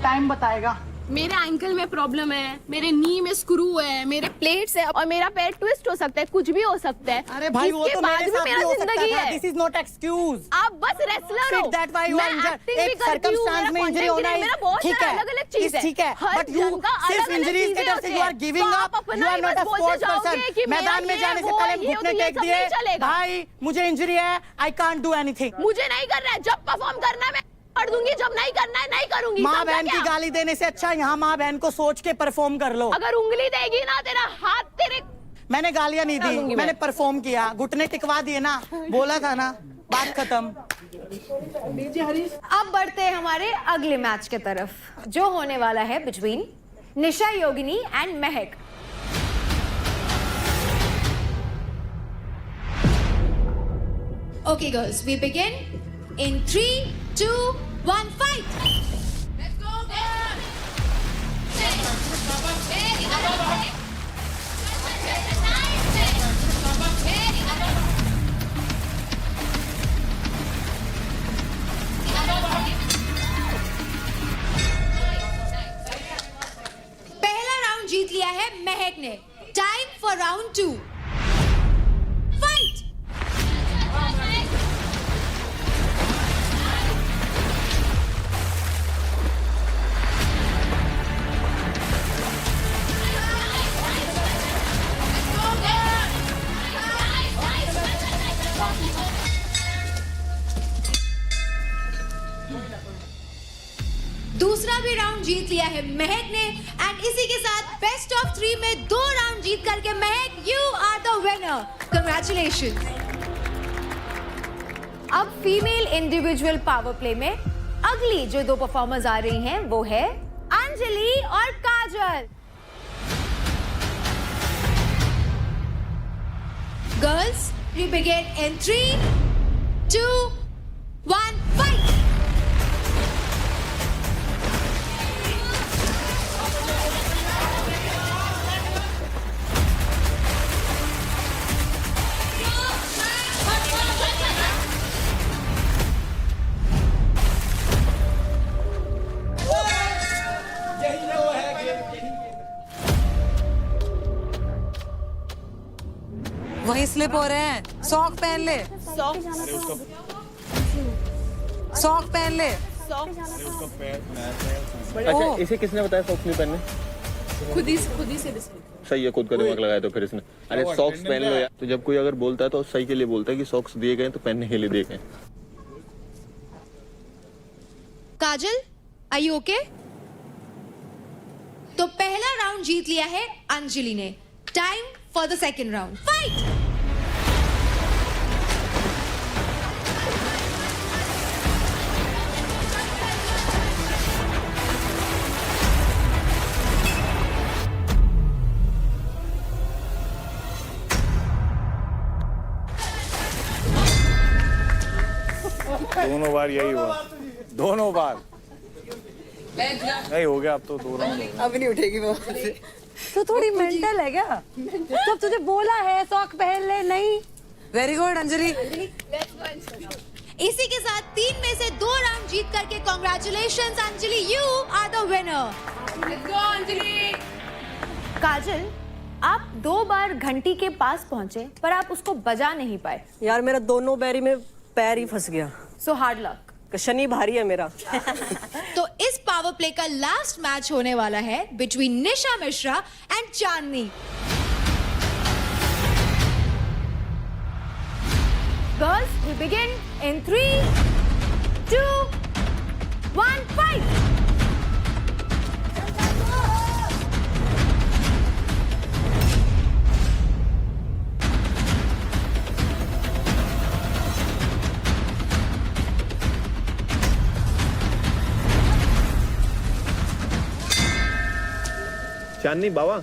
टाइम बताएगा। मेरे एंकल में प्रॉब्लम है, मेरे नी में स्क्रू है, मेरे प्लेट्स है और मेरा पैर ट्विस्ट हो सकता है, कुछ भी हो सकता है। अरे भाई वो तो मेरे साथ भी हो सकता था। This is not excuse. आप बस रेसलर हो। That why you are injured. एक सर्कमस्टेंस में इंजरी होना है, ठीक है, अलग-अलग चीज है, ठीक है, बट यू सिर्फ इंजरीज के डर से you are giving up. You are not a sports person. मैदान में जाने से पहले घुटने टेक दिए, भाई मुझे इंजरी है, आई कांट डू एनीथिंग। मुझे नहीं करना है, जब परफॉर्म करना है मैं कर दूंगी, जब नहीं करना है नहीं करूंगी। माँ बहन की गाली देने से अच्छा यहाँ माँ बहन को सोच के परफॉर्म कर लो। अगर उंगली देगी ना तेरा हाथ तेरे। मैंने गालियां नहीं दी, मैंने परफॉर्म किया, घुटने टिकवा दिए ना, बोला था ना, बात खत्म। अब बढ़ते हैं हमारे अगले मैच की तरफ, जो होने वाला है between Nisha Yogini and Mahak. Okay girls, we begin in 3, 2, 1, fight! Let's go girls! पहला राउंड जीत लिया है महक ने। Time for round 2। फाइट! दूसरा भी राउंड जीत लिया है महक ने एंड इसी के साथ बेस्ट ऑफ 3 में 2 राउंड जीत करके Mahak, you are the winner. Congratulations. अब फीमेल इंडिविजुअल पावर प्ले में अगली जो 2 परफॉर्मर्स आ रही हैं वो है अंजलि और Kajal. Girls, we begin in 3, 2, 1, fight! वही स्लिप हो रहे हैं। सॉक पहन ले, सॉक पहन ले। अच्छा इसे किसने बताया सॉक्स नहीं पहनने? खुद ही से सही है, खुद का दिमाग लगाया तो फिर इसने। अरे सॉक्स पहन लो यार। तो जब कोई अगर बोलता है तो सही के लिए बोलता है कि सॉक्स दिए गए तो पहनने के लिए दिए गए। काजल, आर यू ओके? तो पहला राउंड जीत लिया है अंजलि ने। Time for the second round. Fight! दोनों बार यही हुआ, दोनों बार नहीं हो गया। अब तो 2 राउंड अब नहीं उठेगी वो। तो थोड़ी मेंटल है क्या? जब तुझे बोला है सॉक पहन ले, नहीं। Very good Anjali. इसी के साथ 3 में से 2 राउंड जीत करके congratulations Anjali, you are the winner. Let's go Anjali. Kajal, आप 2 बार घंटी के पास पहुंचे पर आप उसको बजा नहीं पाए। यार मेरा दोनों बैरी में पैर ही फंस गया। So hard luck. शनि भारी है मेरा। तो इस पावर प्ले का लास्ट मैच होने वाला है between Nisha Mishra and Chandni. Girls, we begin in 3, 2, 1, fight. Chandni बाबा,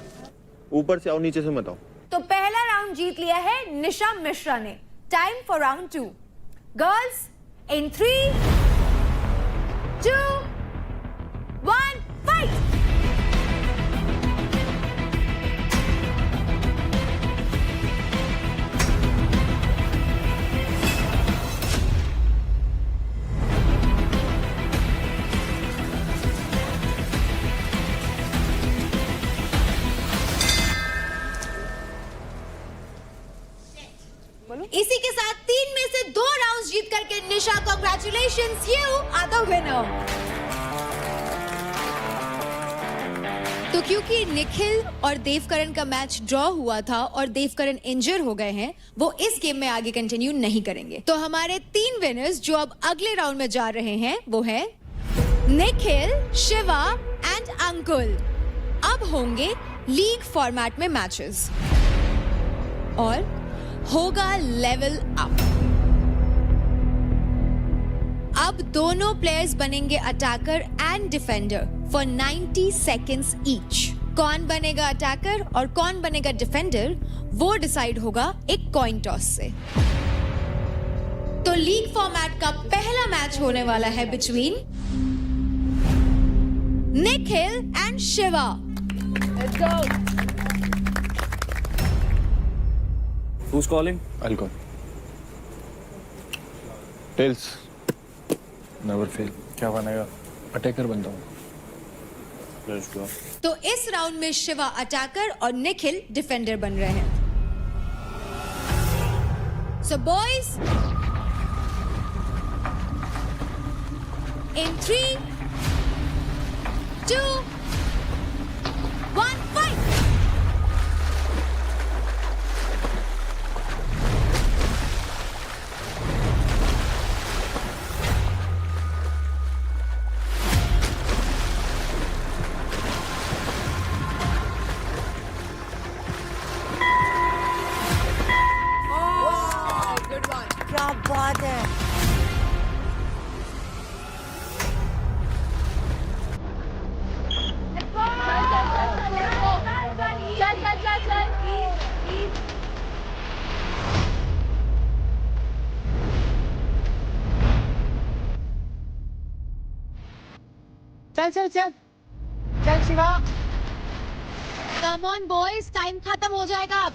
ऊपर से आओ, नीचे से मत आओ। तो पहला राउंड जीत लिया है निशा मिश्रा ने। Time for round 2। Girls, in 3, 2, 1, fight. इसी के साथ 3 में से 2 राउंड्स जीत करके Nisha, congratulations, you are the winner. तो क्योंकि निखिल और देवकरण का मैच ड्रॉ हुआ था और देवकरण इंजर हो गए हैं, वो इस गेम में आगे कंटिन्यू नहीं करेंगे। तो हमारे 3 विनर्स जो अब अगले राउंड में जा रहे हैं वो है निखिल, शिवा एंड अंकुल। अब होंगे लीग फॉर्मेट में मैचेस और होगा लेवल अप। अब दोनों प्लेयर्स बनेंगे attacker and defender for 90 seconds each. कौन बनेगा अटैकर और कौन बनेगा डिफेंडर वो डिसाइड होगा एक कॉइन टॉस से। तो लीग फॉर्मेट का पहला मैच होने वाला है between Nikhil and Shiva. Let's go. Who's calling? I'll call. Tails. Never fail. क्या बनेगा? अटैकर बनता हूँ। Let's go. तो इस राउंड में शिवा अटैकर और निखिल डिफेंडर बन रहे हैं। So boys, in 3, 2, 1, fight! क्या बात है। चल चल Shiva. Come on boys, time खत्म हो जाएगा अब।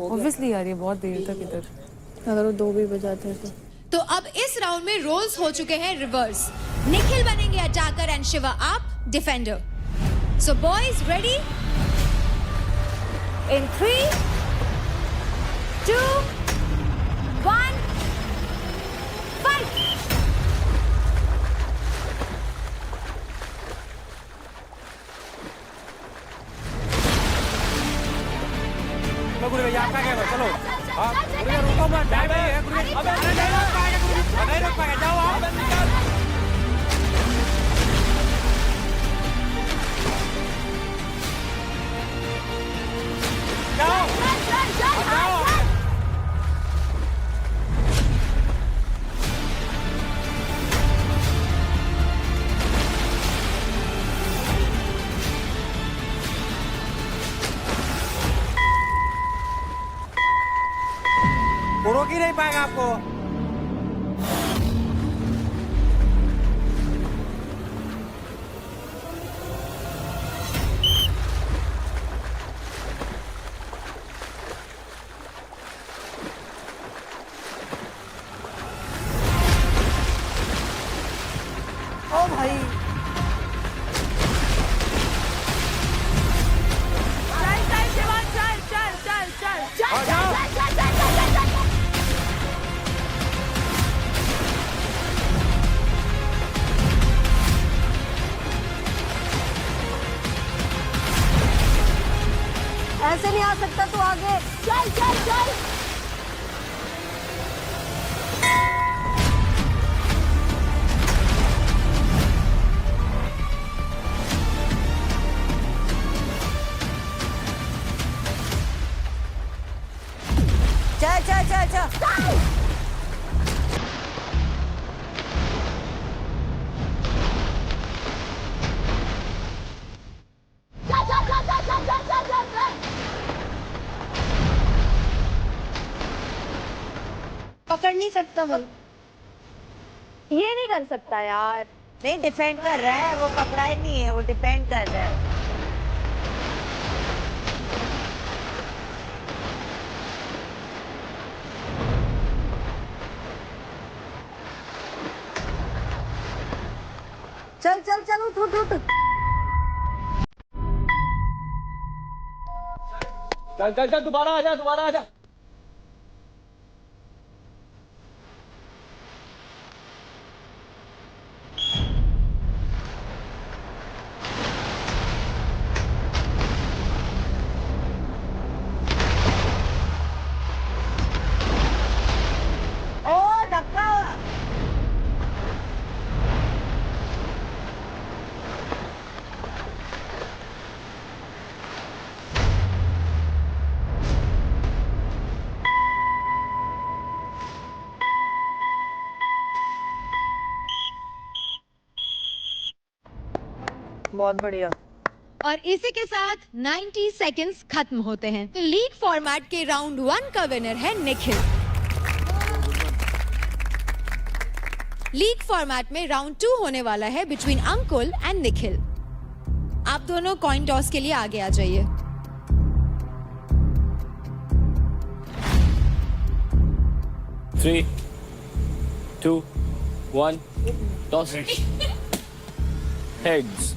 ऑब्वियसली यार ये बहुत देर तक इधर, अगर वो 2 भी बजाते तो अब इस राउंड में रोल्स हो चुके हैं रिवर्स। निखिल बनेंगे अटैकर एंड शिवा आप defender. So boys ready? In 3, 2, 1, fight! भैया आपका क्या है? चलो रुको मत, टाइम नहीं है। नहीं रोक पाएगा, जाओ आप। नहीं पाएगा आपको। ओ भाई ऐसे नहीं आ सकता तू आगे। चल चल चल। चल चल चल चल पकड़ नहीं सकता वो, ये नहीं कर सकता यार। नहीं डिफेंड कर रहा है वो, पकड़ा ही नहीं है वो, डिफेंड कर रहा है। चल चल चल उठ उठ उठ। चल चल चल दोबारा आजा, दोबारा आजा। ओ धक्का। बहुत बढ़िया। और इसी के साथ 90 सेकंड्स खत्म होते हैं। तो लीग फॉर्मेट के राउंड 1 का विनर है निखिल। लीग फॉर्मेट में राउंड 2 होने वाला है बिटवीन अंकुल एंड निखिल। आप दोनों कॉइन टॉस के लिए आगे आ जाइए। Three, 2, 1, toss. Heads.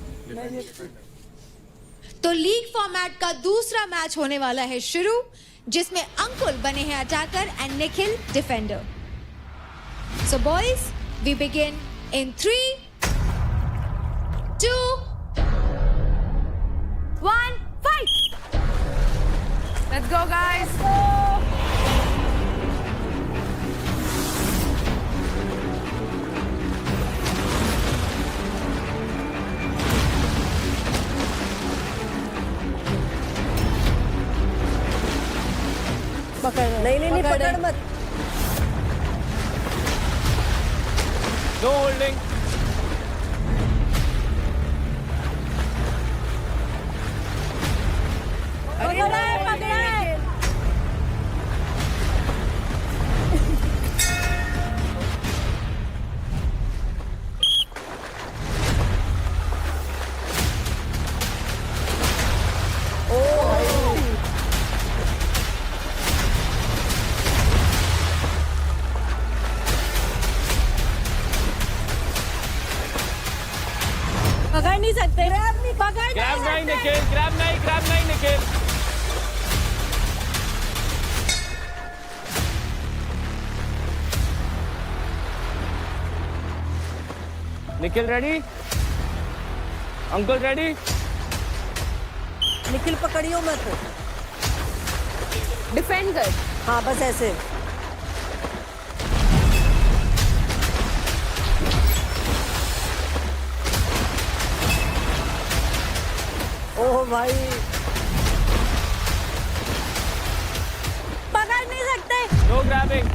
तो लीग फॉर्मेट का दूसरा मैच होने वाला है शुरू, जिसमें अंकुल बने हैं attacker and Nikhil defender. So boys, we begin in 3, 2, 1, fight. Let's go guys. पकड़ नहीं नहीं नहीं पकड़ मत। No holding. पकड़ा है पकड़ा है। पकड़ नहीं सकते। पकड़ Grab नहीं निखिल, grab नहीं निखिल। निखिल रेडी? अंकुल रेडी? निखिल पकड़ियो मत। डिफेंड कर। हाँ बस ऐसे। ओह भाई पकड़ नहीं सकते। No grabbing.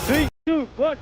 Three, 2, 1.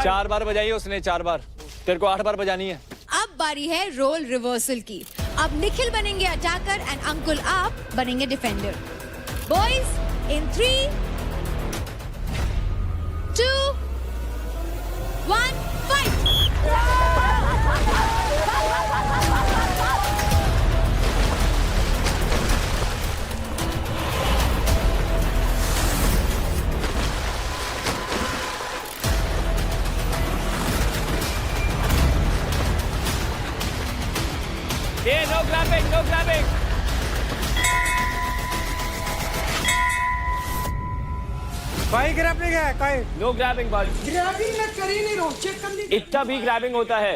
4 बार बजाई उसने, 4 बार। तेरे को 8 बार बजानी है। अब बारी है रोल रिवर्सल की। अब निखिल बनेंगे अटैकर एंड अंकुल आप बनेंगे defender. Boys in 3, 2, 1 fight. Yeah, no grabbing, no grabbing. कोई ग्रैबिंग है कोई? No grabbing, ball. ग्रैबिंग मैं कर ही नहीं रहा हूँ, चेक कर ली। इतना भी ग्रैबिंग होता है।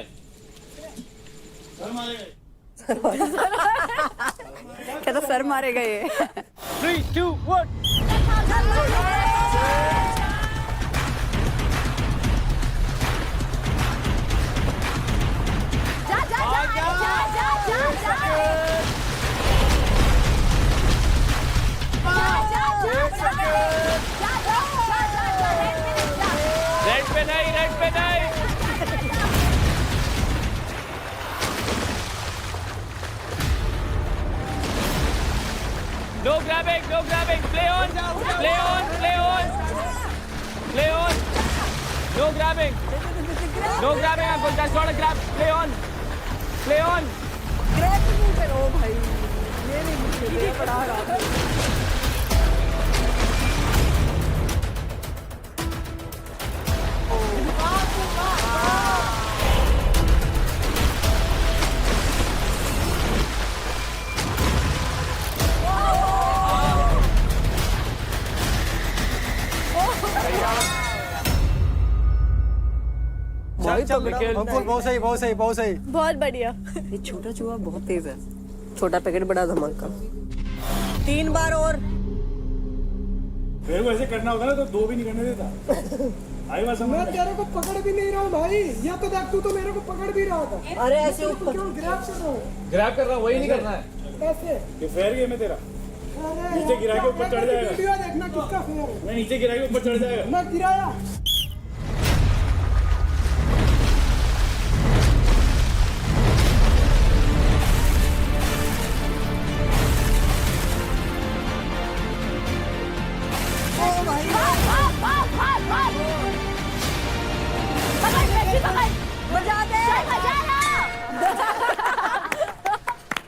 क्या तो सर मारेगा ये? 3, 2, 1। रेड पे नहीं, रेड पे नहीं। No grabbing, no grabbing. Play on, play on, play on, play on. No grabbing, no grabbing. Uncle, that's not a grab. Play on, play on. Grab नहीं करो भाई, ये नहीं मुझे पड़ा रहा। चल निकल। अंकुल बहुत सही, बहुत सही, बहुत सही। बहुत बढ़िया। ये छोटा चूहा बहुत तेज है। छोटा पैकेट बड़ा धमाका। 3 बार और। मेरे को ऐसे करना होता ना तो 2 भी नहीं करने देता। आई बात समझ। मैं तेरे को पकड़ भी नहीं रहा हूँ भाई, या तो देख तू तो मेरे को पकड़ भी रहा था। अरे ऐसे ऊपर क्यों ग्रैब कर रहा हूँ? ग्रैब कर रहा हूँ, वही नहीं करना है। कैसे? ये फेयर गेम है तेरा। नीचे गिरा के ऊपर चढ़ जाएगा। वीडियो देखना किसका फेयर है। मैं नीचे गिरा के ऊपर चढ़ जाएगा। मैं गिराया।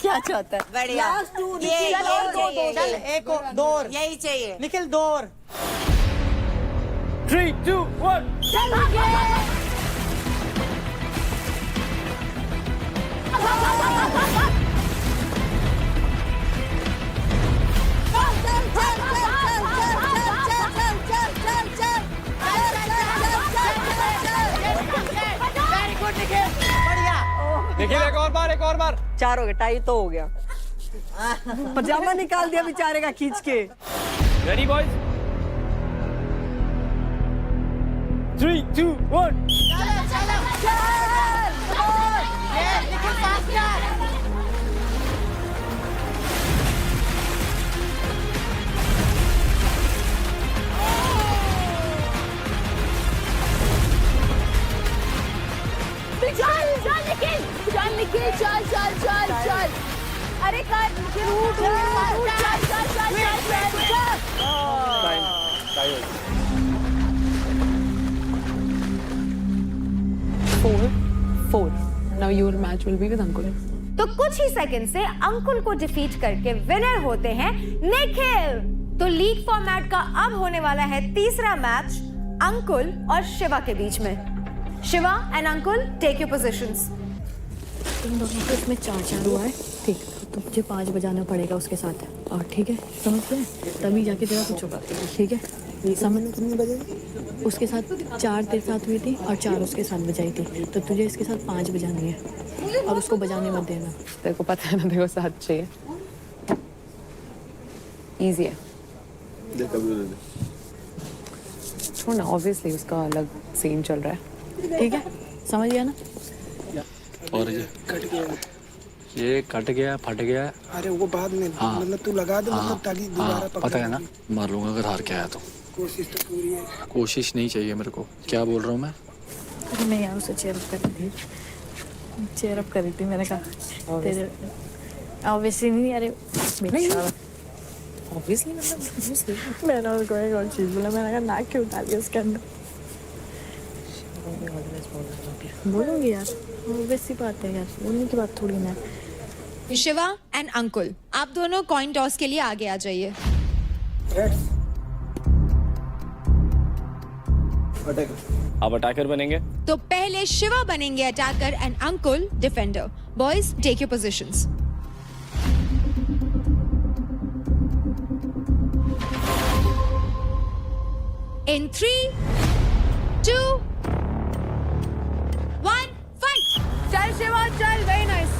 क्या चाहता है? बढ़िया। लास्ट 2 ये चल एक और 2 और। यही चाहिए। निखिल 2 और। 3, 2, 1। निखिल एक और बार, एक और बार। 4 हो गया, टाई तो हो गया। पजामा निकाल दिया बेचारे का खींच के। Ready boys? 3, 2, 1। निखिल चल चल चल चल। अरे कर निखिल, रूट चल चल चल चल चल। Time 4. Now your match will be with Ankur. तो कुछ ही सेकंड से अंकुल को डिफीट करके विनर होते हैं निखिल। तो लीग फॉर्मेट का अब होने वाला है तीसरा मैच अंकुल और शिवा के बीच में। Shiva and Ankul, take your positions. इन दोनों को इसमें 4-4 हुआ है, ठीक। तो मुझे 5 बजाना पड़ेगा उसके साथ, और ठीक है, समझ गए? तभी जाके तेरा कुछ होगा, ठीक है? समझ। कितनी बजे? उसके साथ 4 तेरे साथ हुई थी और 4 उसके साथ बजाई थी, तो तुझे इसके साथ 5 बजानी है और उसको बजाने मत देना। तेरे को पता है ना, तेरे को 7 चाहिए। इजी है। छोड़ ना, ऑब्वियसली उसका अलग सीन चल रहा है। ठीक है, समझ गया ना? और ये कट गया। ये कट गया, फट गया। अरे वो बाद में, हाँ। मतलब तू लगा दे, मतलब ताकि दोबारा पकड़। पता है ना, मार लूंगा अगर हार के आया तो। कोशिश तो पूरी है। कोशिश नहीं चाहिए मेरे को। क्या बोल रहा हूँ मैं? अरे नहीं यार, उसे चेयर अप कर रही थी, चेयर अप कर रही थी। मैंने कहा तेरे ऑब्वियसली नहीं, अरे बेचारा ऑब्वियसली मतलब मैंने उसको एक और चीज़ बोला, मैंने कहा नाक क्यों डाली उसके अंदर। बोलूँगी यार, ऑब्वियसली बात है यार, बोलने की बात थोड़ी ना है। शिवा एंड अंकुल, आप दोनों कॉइन टॉस के लिए आगे आ जाइए। आप अटैकर बनेंगे। तो पहले शिवा बनेंगे attacker and Ankul defender. Boys take your positions. In 3, 2, 1, fight! चल शिवा चल, very nice.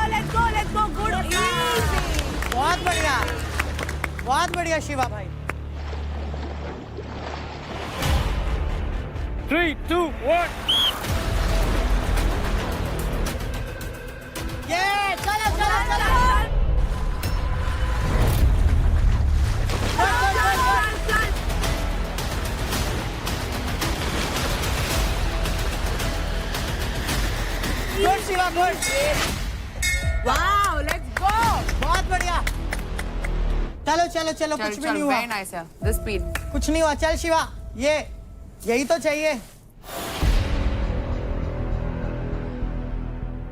Let's go good, easy. बहुत बढ़िया शिवा भाई। 3, 2, 1। ये चलो चलो चलो। Good Shiva, good. Wow, let's go. बहुत बढ़िया। चलो चलो चलो, कुछ भी नहीं हुआ। वेरी नाइस यार, द स्पीड। कुछ नहीं हुआ, चल शिवा, ये यही तो चाहिए।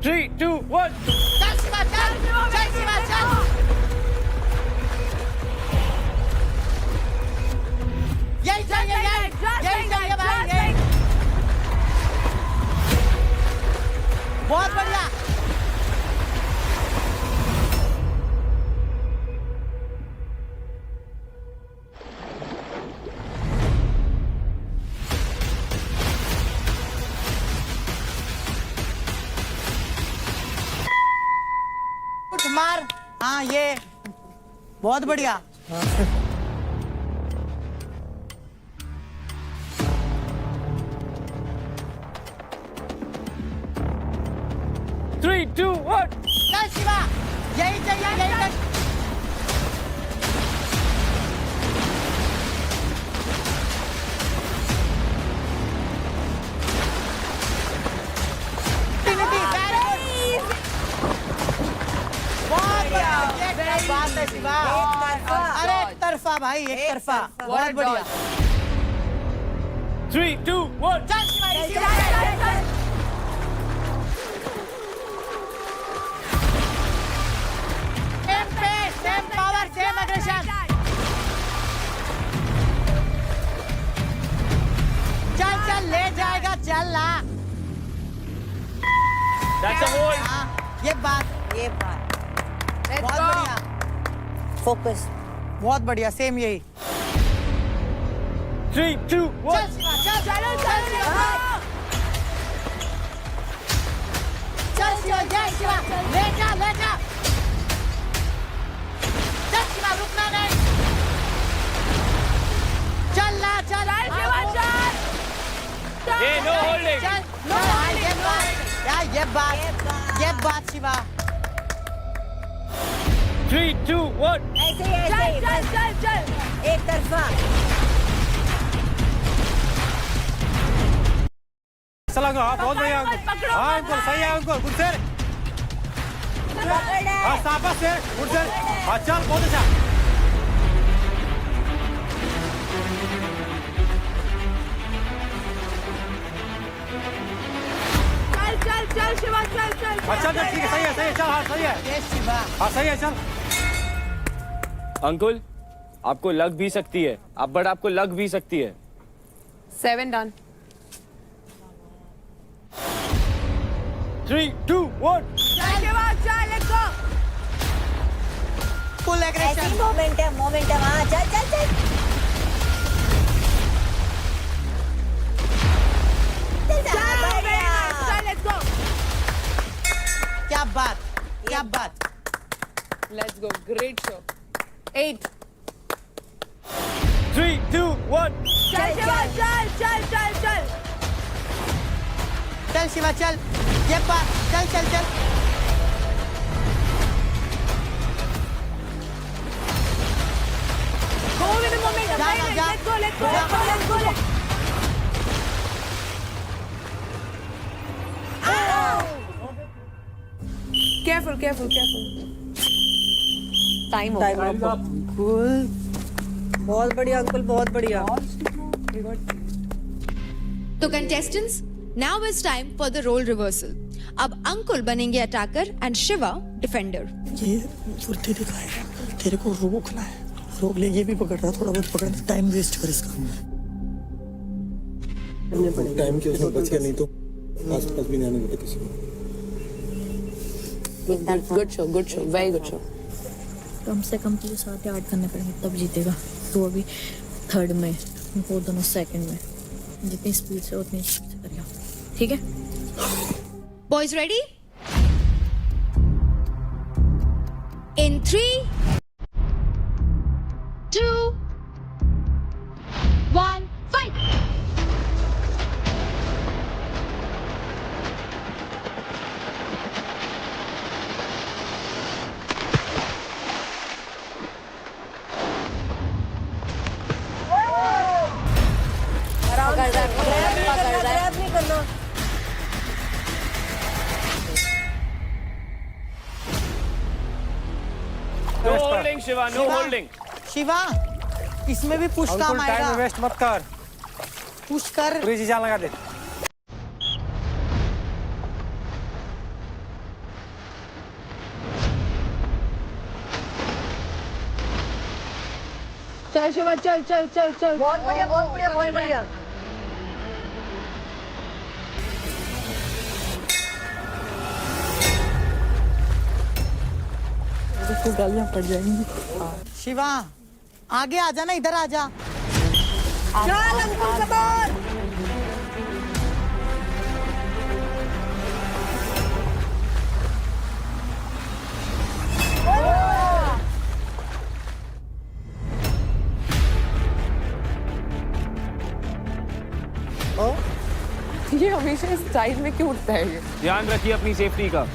3, 2, 1। चल शिवा, चल चल शिवा, चल। यही चाहिए, यही चाहिए भाई, यही। बहुत बढ़िया। मार, हाँ ये बहुत बढ़िया। 3, 2, 1। चल शिवा, यही चाहिए, यही चाहिए। बात है शिवा। अरे एक तरफा भाई, एक तरफा। बहुत बढ़िया। 3, 2, 1। चल Shiva, same pace, same power, same aggression. चल चल, ले जाएगा, चल ला। That's a hold। हाँ, ये बात। बहुत बढ़िया। फोकस। बहुत बढ़िया, सेम यही। 3, 2, 1। चल शिवा, चल चलो, चल शिवा। चल शिवा, जय शिवा, ले जा, ले जा। चल शिवा, रुकना नहीं। चल ला, चल शिवा, चल। ये no holding। चल, नो होल्डिंग। यार ये बात शिवा। 3, 2, 1। चल एक तरफा। चला गया, हाँ बहुत बढ़िया अंकुल। हाँ अंकुल, सही है अंकुल, गुड सर। हाँ शाबाश सर, गुड सर। हाँ चल, बहुत अच्छा। चल शिवा, चल अच्छा चल, ठीक है, सही है, चल, हाँ सही है। ये शिवा। हाँ सही है, चल। अंकुल, आपको लग भी सकती है, बट आपको लग भी सकती है। 7 डन। 3, 2, 1। चल शिवा, चल, let's go. Full aggression. Momentum, हाँ चल चल चल। क्या बात। Let's go, great show. 8। 3, 2, 1। चल शिवा, चल। चल शिवा, चल। ये बात, चल चल चल। Go with the momentum. जा, Very nice. जा. Let's go, let's go, let's go, let's go. Careful, careful, careful. Time up Ankul बहुत बढ़िया अंकुल बहुत बढ़िया तो contestants, now is time for the role reversal. अब अंकुल बनेंगे अटैकर एंड शिवा डिफेंडर. ये फुर्ती दिखाएगा, तेरे को रोकना है, रोक ले. ये भी पकड़ रहा, थोड़ा बहुत पकड़, टाइम वेस्ट कर इसका. टाइम के उसमें बच गया, नहीं तो आसपास भी नहीं आने देता किसी को. Good show, good show, very good show. कम से कम तुझे 7 या 8 करने पड़ेंगे तब जीतेगा. तो अभी थर्ड में, वो दोनों सेकंड में. जितनी स्पीड से उतनी स्पीड से करिए, ठीक है? Boys ready? In 3, 2, 1, fight! No holding, Shiva. No holding. Shiva इसमें भी पुश काम टाइम आएगा. वेस्ट मत कर, पुश कर. पूरी चीज़ लगा दे. चल शिवा, चल चल चल चल. बहुत बढ़िया बहुत बढ़िया बहुत बढ़िया इसको गालियां पड़ जाएंगी. शिवा आगे आ जा ना, इधर आ जा. चल अंकुल कबार ये हमेशा इस साइड में क्यों उठता है ये? ध्यान रखिए अपनी सेफ्टी का.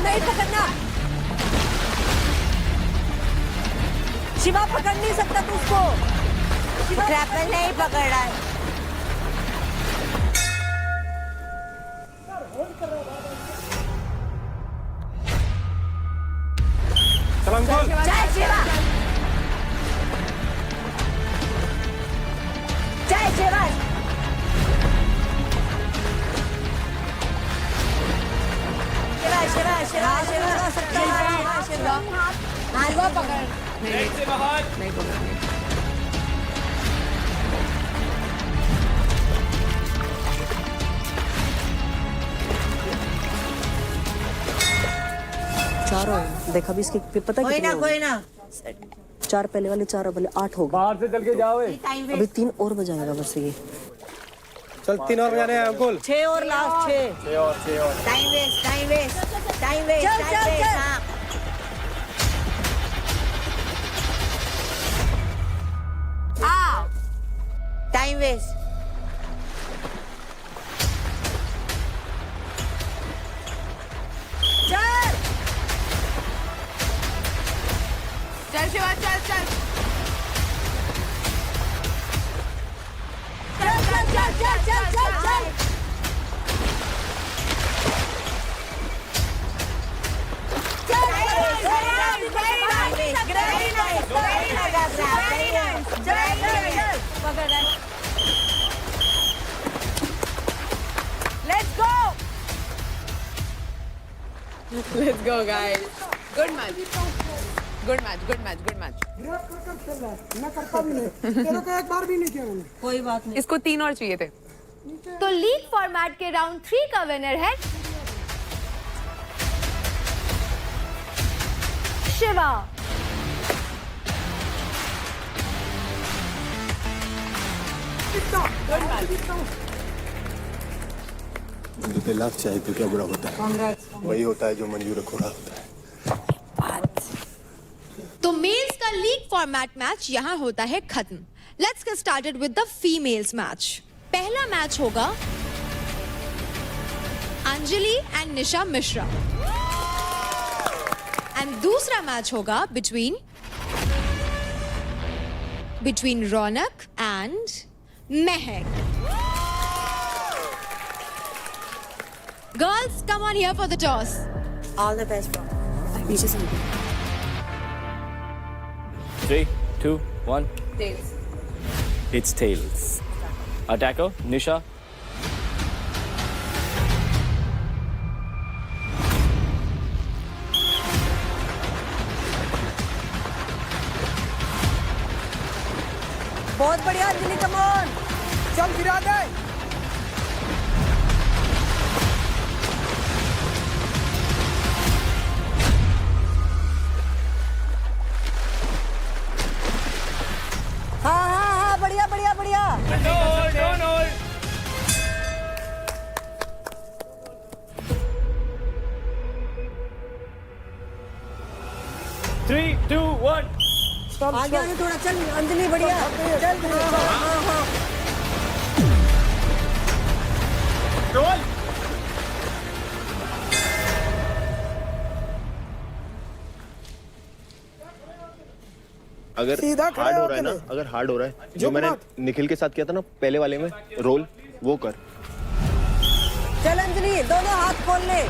नहीं पकड़ना. शिवा पकड़ नहीं सकता तू उसको. ग्रैपल नहीं पकड़ रहा है. चल अंकुल. चल शिवा चल शिवा. शिवा शिवा शिवा शिवा शिवा शिवा पकड़. नेट से बाहर. नहीं पकड़ने. चारों देखा भी इसके पता है कितने कोई ना 4 पहले वाले 4 वाले 8 हो गए. बाहर से चल के जाओ. अभी 3 और बजाएगा बस ये. चल 3 और बजाने हैं अंकुल. 6 और लास्ट 6 और time waste time waste time waste. चल चल चल. Time waste. चल चल शिवा, चल चल. चल चल चल चल चल चल. Let's go. Let's go guys. Good match. Good match, good match, good match. मैं करता भी नहीं, तेरे को एक बार भी नहीं किया मैंने. कोई बात नहीं. इसको 3 और चाहिए थे. तो लीग फॉर्मेट के राउंड 3 का विनर है शिवा. मुझे लाख चाहिए तो क्या बुरा होता है. वही होता है जो मंजूर को होता है. तो मेल्स का लीग फॉर्मेट मैच यहाँ होता है खत्म. Let's get started with the females match. पहला मैच होगा Anjali and Nisha Mishra and दूसरा मैच होगा between Raunak and Mahak. Girls, come on here for the toss. All the best, bro. 3, 2, 1. Tails. It's tails. Attacker, Nisha. बहुत बढ़िया Anjali, come on. चल गिरा दे. हाँ, बढ़िया बढ़िया बढ़िया. Don't hold. 3, 2, 1. आगे आगे थोड़ा चल अंजलि, बढ़िया. चल हाँ. अगर सीधा खड़ा हार्ड हो होके रहा है ना, नहीं। अगर हार्ड हो रहा है जो झुक मैंने मत। निखिल के साथ किया था ना पहले वाले में रोल, वो कर. चल अंजलि, दोनों हाथ खोल ले.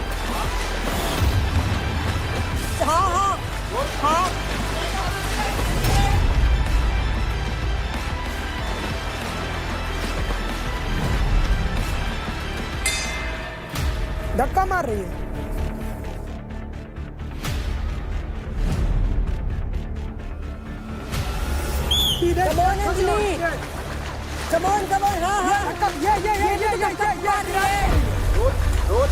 हाँ. धक्का मार रही है. Come on Anjali. Come on. हाँ. ये. रोज.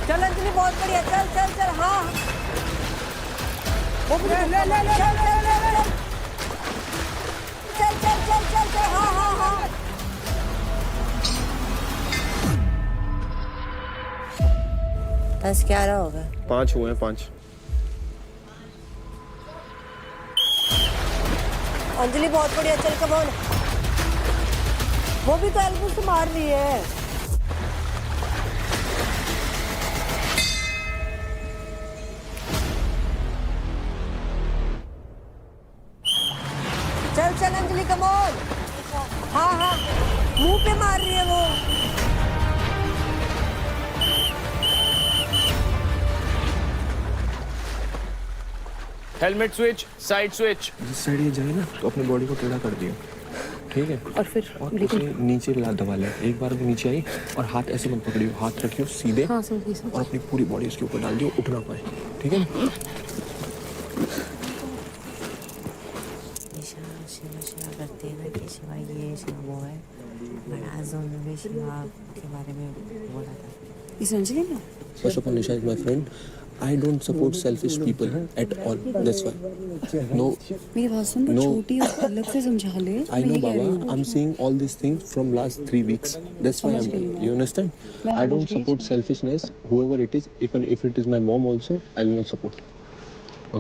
चल अंजलि, बहुत बढ़िया. चल. हाँ. चल. हाँ. 10-11 हो गए. 5 हुए हैं, 5. अंजलि बहुत बढ़िया. चल कम ऑन. वो भी तो एल्बो से मार रही है. चल अंजलि, कम ऑन. हाँ. मुंह पे मार रही है वो. Helmet switch, side switch. जिस साइड ये जाए ना तो अपनी बॉडी को टेढ़ा कर दियो, ठीक है. और फिर उसे नीचे दबा ले. एक बार भी नीचे आई और हाथ ऐसे मत पकड़ियो, हाथ रखियो सीधे. हाँ, समझी. और अपनी पूरी बॉडी उसके ऊपर डाल दियो, उठ ना पाए, ठीक है. शिवा करते हैं ना कि शिवा ये शिवा वो है. बड़ा जोन में शिवा के बारे में बोला था. इस अंजलि ने First of all, Nisha is my friend. I don't support selfish people at all. That's why. No. मेरी बात सुन. No. छोटी है, अलग से समझा ले. I know, Baba. I'm seeing all these things from last 3 weeks. That's why you understand? I don't support selfishness. Whoever it is, even if it is my mom also, I will not support.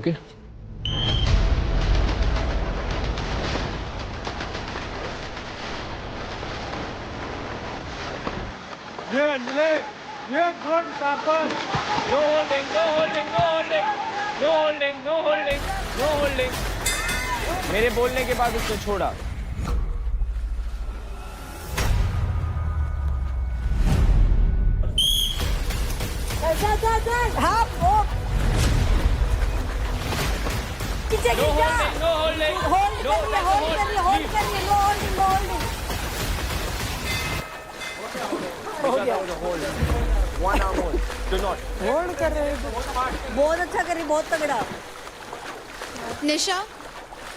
Okay? No holding. मेरे बोलने के बाद उसने छोड़ा. चल. हाँ. वो पीछे गिर जा. No holding. होल्ड कर रही. No holding. हो गया. One arm hold. Do not. Hold कर रहे हैं. बहुत अच्छा कर रही, बहुत तगड़ा. Nisha,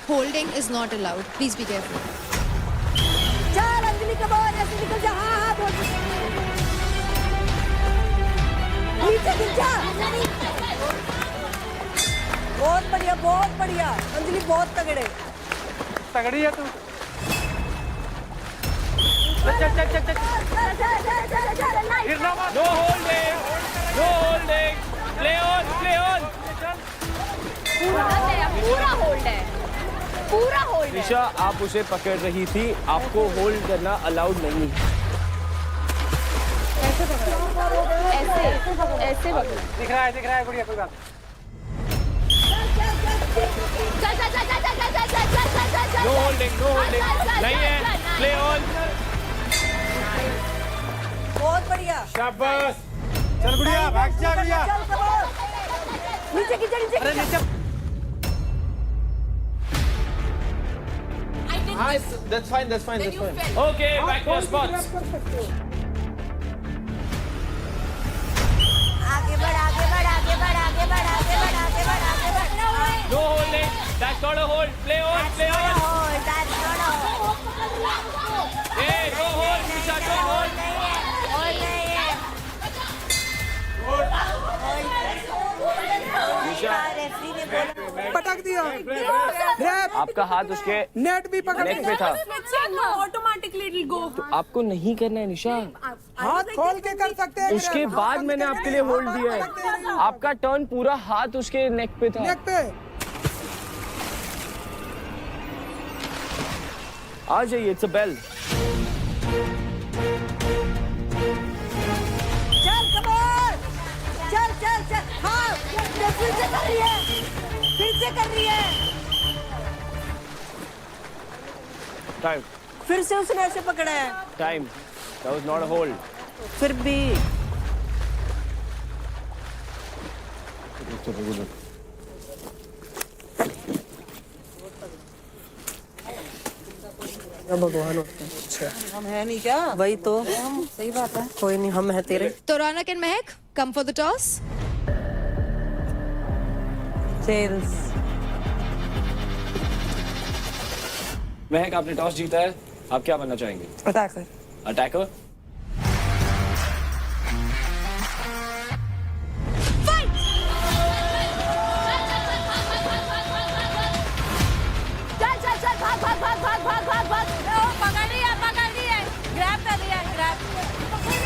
holding is not allowed. Please be careful. चल अंजलि, कम ऑन. ऐसे निकल जा. हाँ. नीचे गिर जा. बहुत बढ़िया. अंजलि बहुत तगड़े. तगड़ी है तू. No holding, no holding, play on, play on. पूरा होल्ड है, पूरा होल्ड है। निशा, आप उसे पकड़ रही थी, आपको होल्ड करना अलाउड नहीं। ऐसे ऐसे पकड़ो। दिख रहा है गुड़िया, कोई बात नो होल्डिंग, नो होल्डिंग, नहीं है, प्ले ऑन। बहुत बढ़िया, शाबाश। चल गुड़िया, भाग जा गुड़िया। नीचे नीचे नीचे। अरे नीचे। That's fine, that's fine, that's fine. Okay, back to your spots. आगे बढ़, आगे बढ़, आगे बढ़, आगे बढ़, आगे बढ़, आगे बढ़, आगे बढ़। No holding, that's not a hold. Play on, play on. That's not a hold. Hey, no hold, Nisha, no hold. Hold नहीं है। निशा, रेफरी ने बोला। पटक दिया। रैप। आपका हाथ उसके नेट भी पकड़ नेक पे था। Automatically go. तो आपको नहीं करना है निशा। हाथ खोल के कर सकते हैं। उसके बाद मैंने आपके लिए होल्ड दिया है। आपका टर्न पूरा हाथ उसके नेक पे था। नेक पे। आ जाइए, इट्स अ बेल। चल कमर, चल चल चल। हाँ, फिर से कर रही है, फिर से कर रही है। टाइम, फिर से उसने ऐसे पकड़ा है। Time, that was not a hold. फिर भी भगवान होते हैं। अच्छा हम है नहीं क्या? वही तो सही बात है। कोई नहीं, हम है तेरे। तो Raunak and Mahak, come for the toss. सेल्स। महक, आपने टॉस जीता है, आप क्या बनना चाहेंगे? Attacker. Attacker?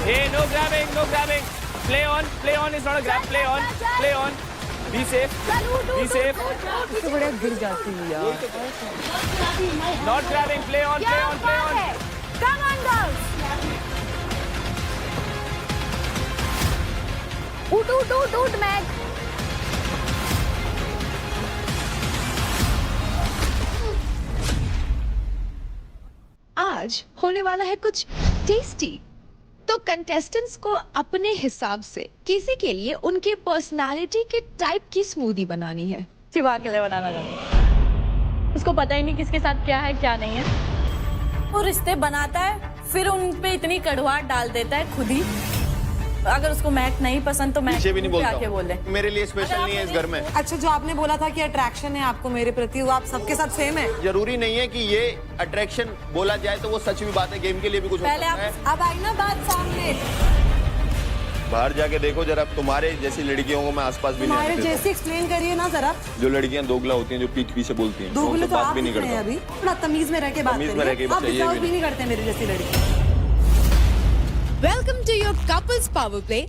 Hey, no grabbing, no grabbing. Play on is not a grab. Play on. Be safe, be safe. इससे बढ़िया गिर जाती है यार। Not grabbing. Play on. Come on, girls. उठ मैक। आज होने वाला है कुछ टेस्टी। तो कंटेस्टेंट्स को अपने हिसाब से किसी के लिए उनके पर्सनालिटी के टाइप की स्मूदी बनानी है। शिवा के लिए बनाना चाहती हूँ। उसको पता ही नहीं किसके साथ क्या है क्या नहीं है। वो रिश्ते बनाता है, फिर उन पे इतनी कड़वाहट डाल देता है खुद ही। अगर उसको मैक नहीं पसंद तो मैक भी नहीं बोलता आके बोले। मेरे लिए स्पेशल नहीं है इस घर में। अच्छा, जो आपने बोला था कि अट्रैक्शन है आपको मेरे प्रति, वो आप सबके साथ सेम है? जरूरी नहीं है कि ये अट्रैक्शन बोला जाए तो वो सच भी बात है, गेम के लिए भी कुछ हो पहले सकता है। अब आई ना बात सामने। बाहर जाके देखो जरा, तुम्हारे जैसी लड़कियों को मैं आसपास भी नहीं हमारे आने देता। जैसे एक्सप्लेन करिए ना जरा। जो लड़कियां दोगला होती हैं, जो पीठ पीछे बोलती हैं, दोगले तो बात आप भी नहीं दिख रहे हैं करता। अभी। थोड़ा तमीज में रह के बात तमीज में रह के करिए। आप चाहिए डिस्टर्ब भी भी नहीं करते मेरी जैसी लड़की। Welcome to your couples power play.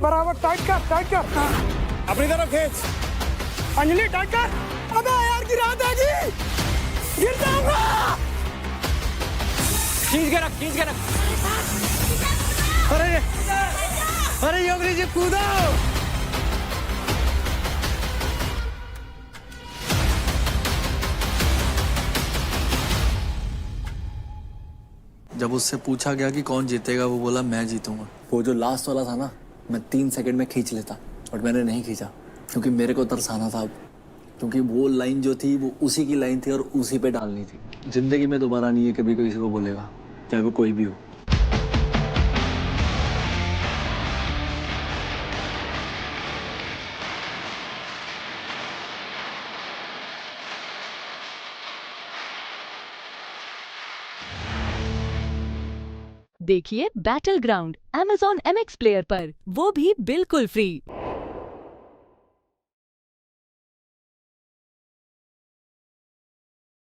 बराबर टाइट कर। अपनी तरफ खींच। अंजलि टाइट कर। अबे यार गिरा देगी, गिर जाऊंगा। खींच के रख। अरे योगेश जी कूदो। जब उससे पूछा गया कि कौन जीतेगा, वो बोला मैं जीतूंगा। वो जो लास्ट वाला था ना, मैं 3 सेकंड में खींच लेता, बट मैंने नहीं खींचा क्योंकि मेरे को तरसाना था। क्योंकि वो लाइन जो थी वो उसी की लाइन थी और उसी पे डालनी थी। जिंदगी में दोबारा नहीं है कभी कोई किसी को बोलेगा, चाहे वो कोई भी हो। देखिए battle ground Amazon MX player पर, वो भी बिल्कुल फ्री।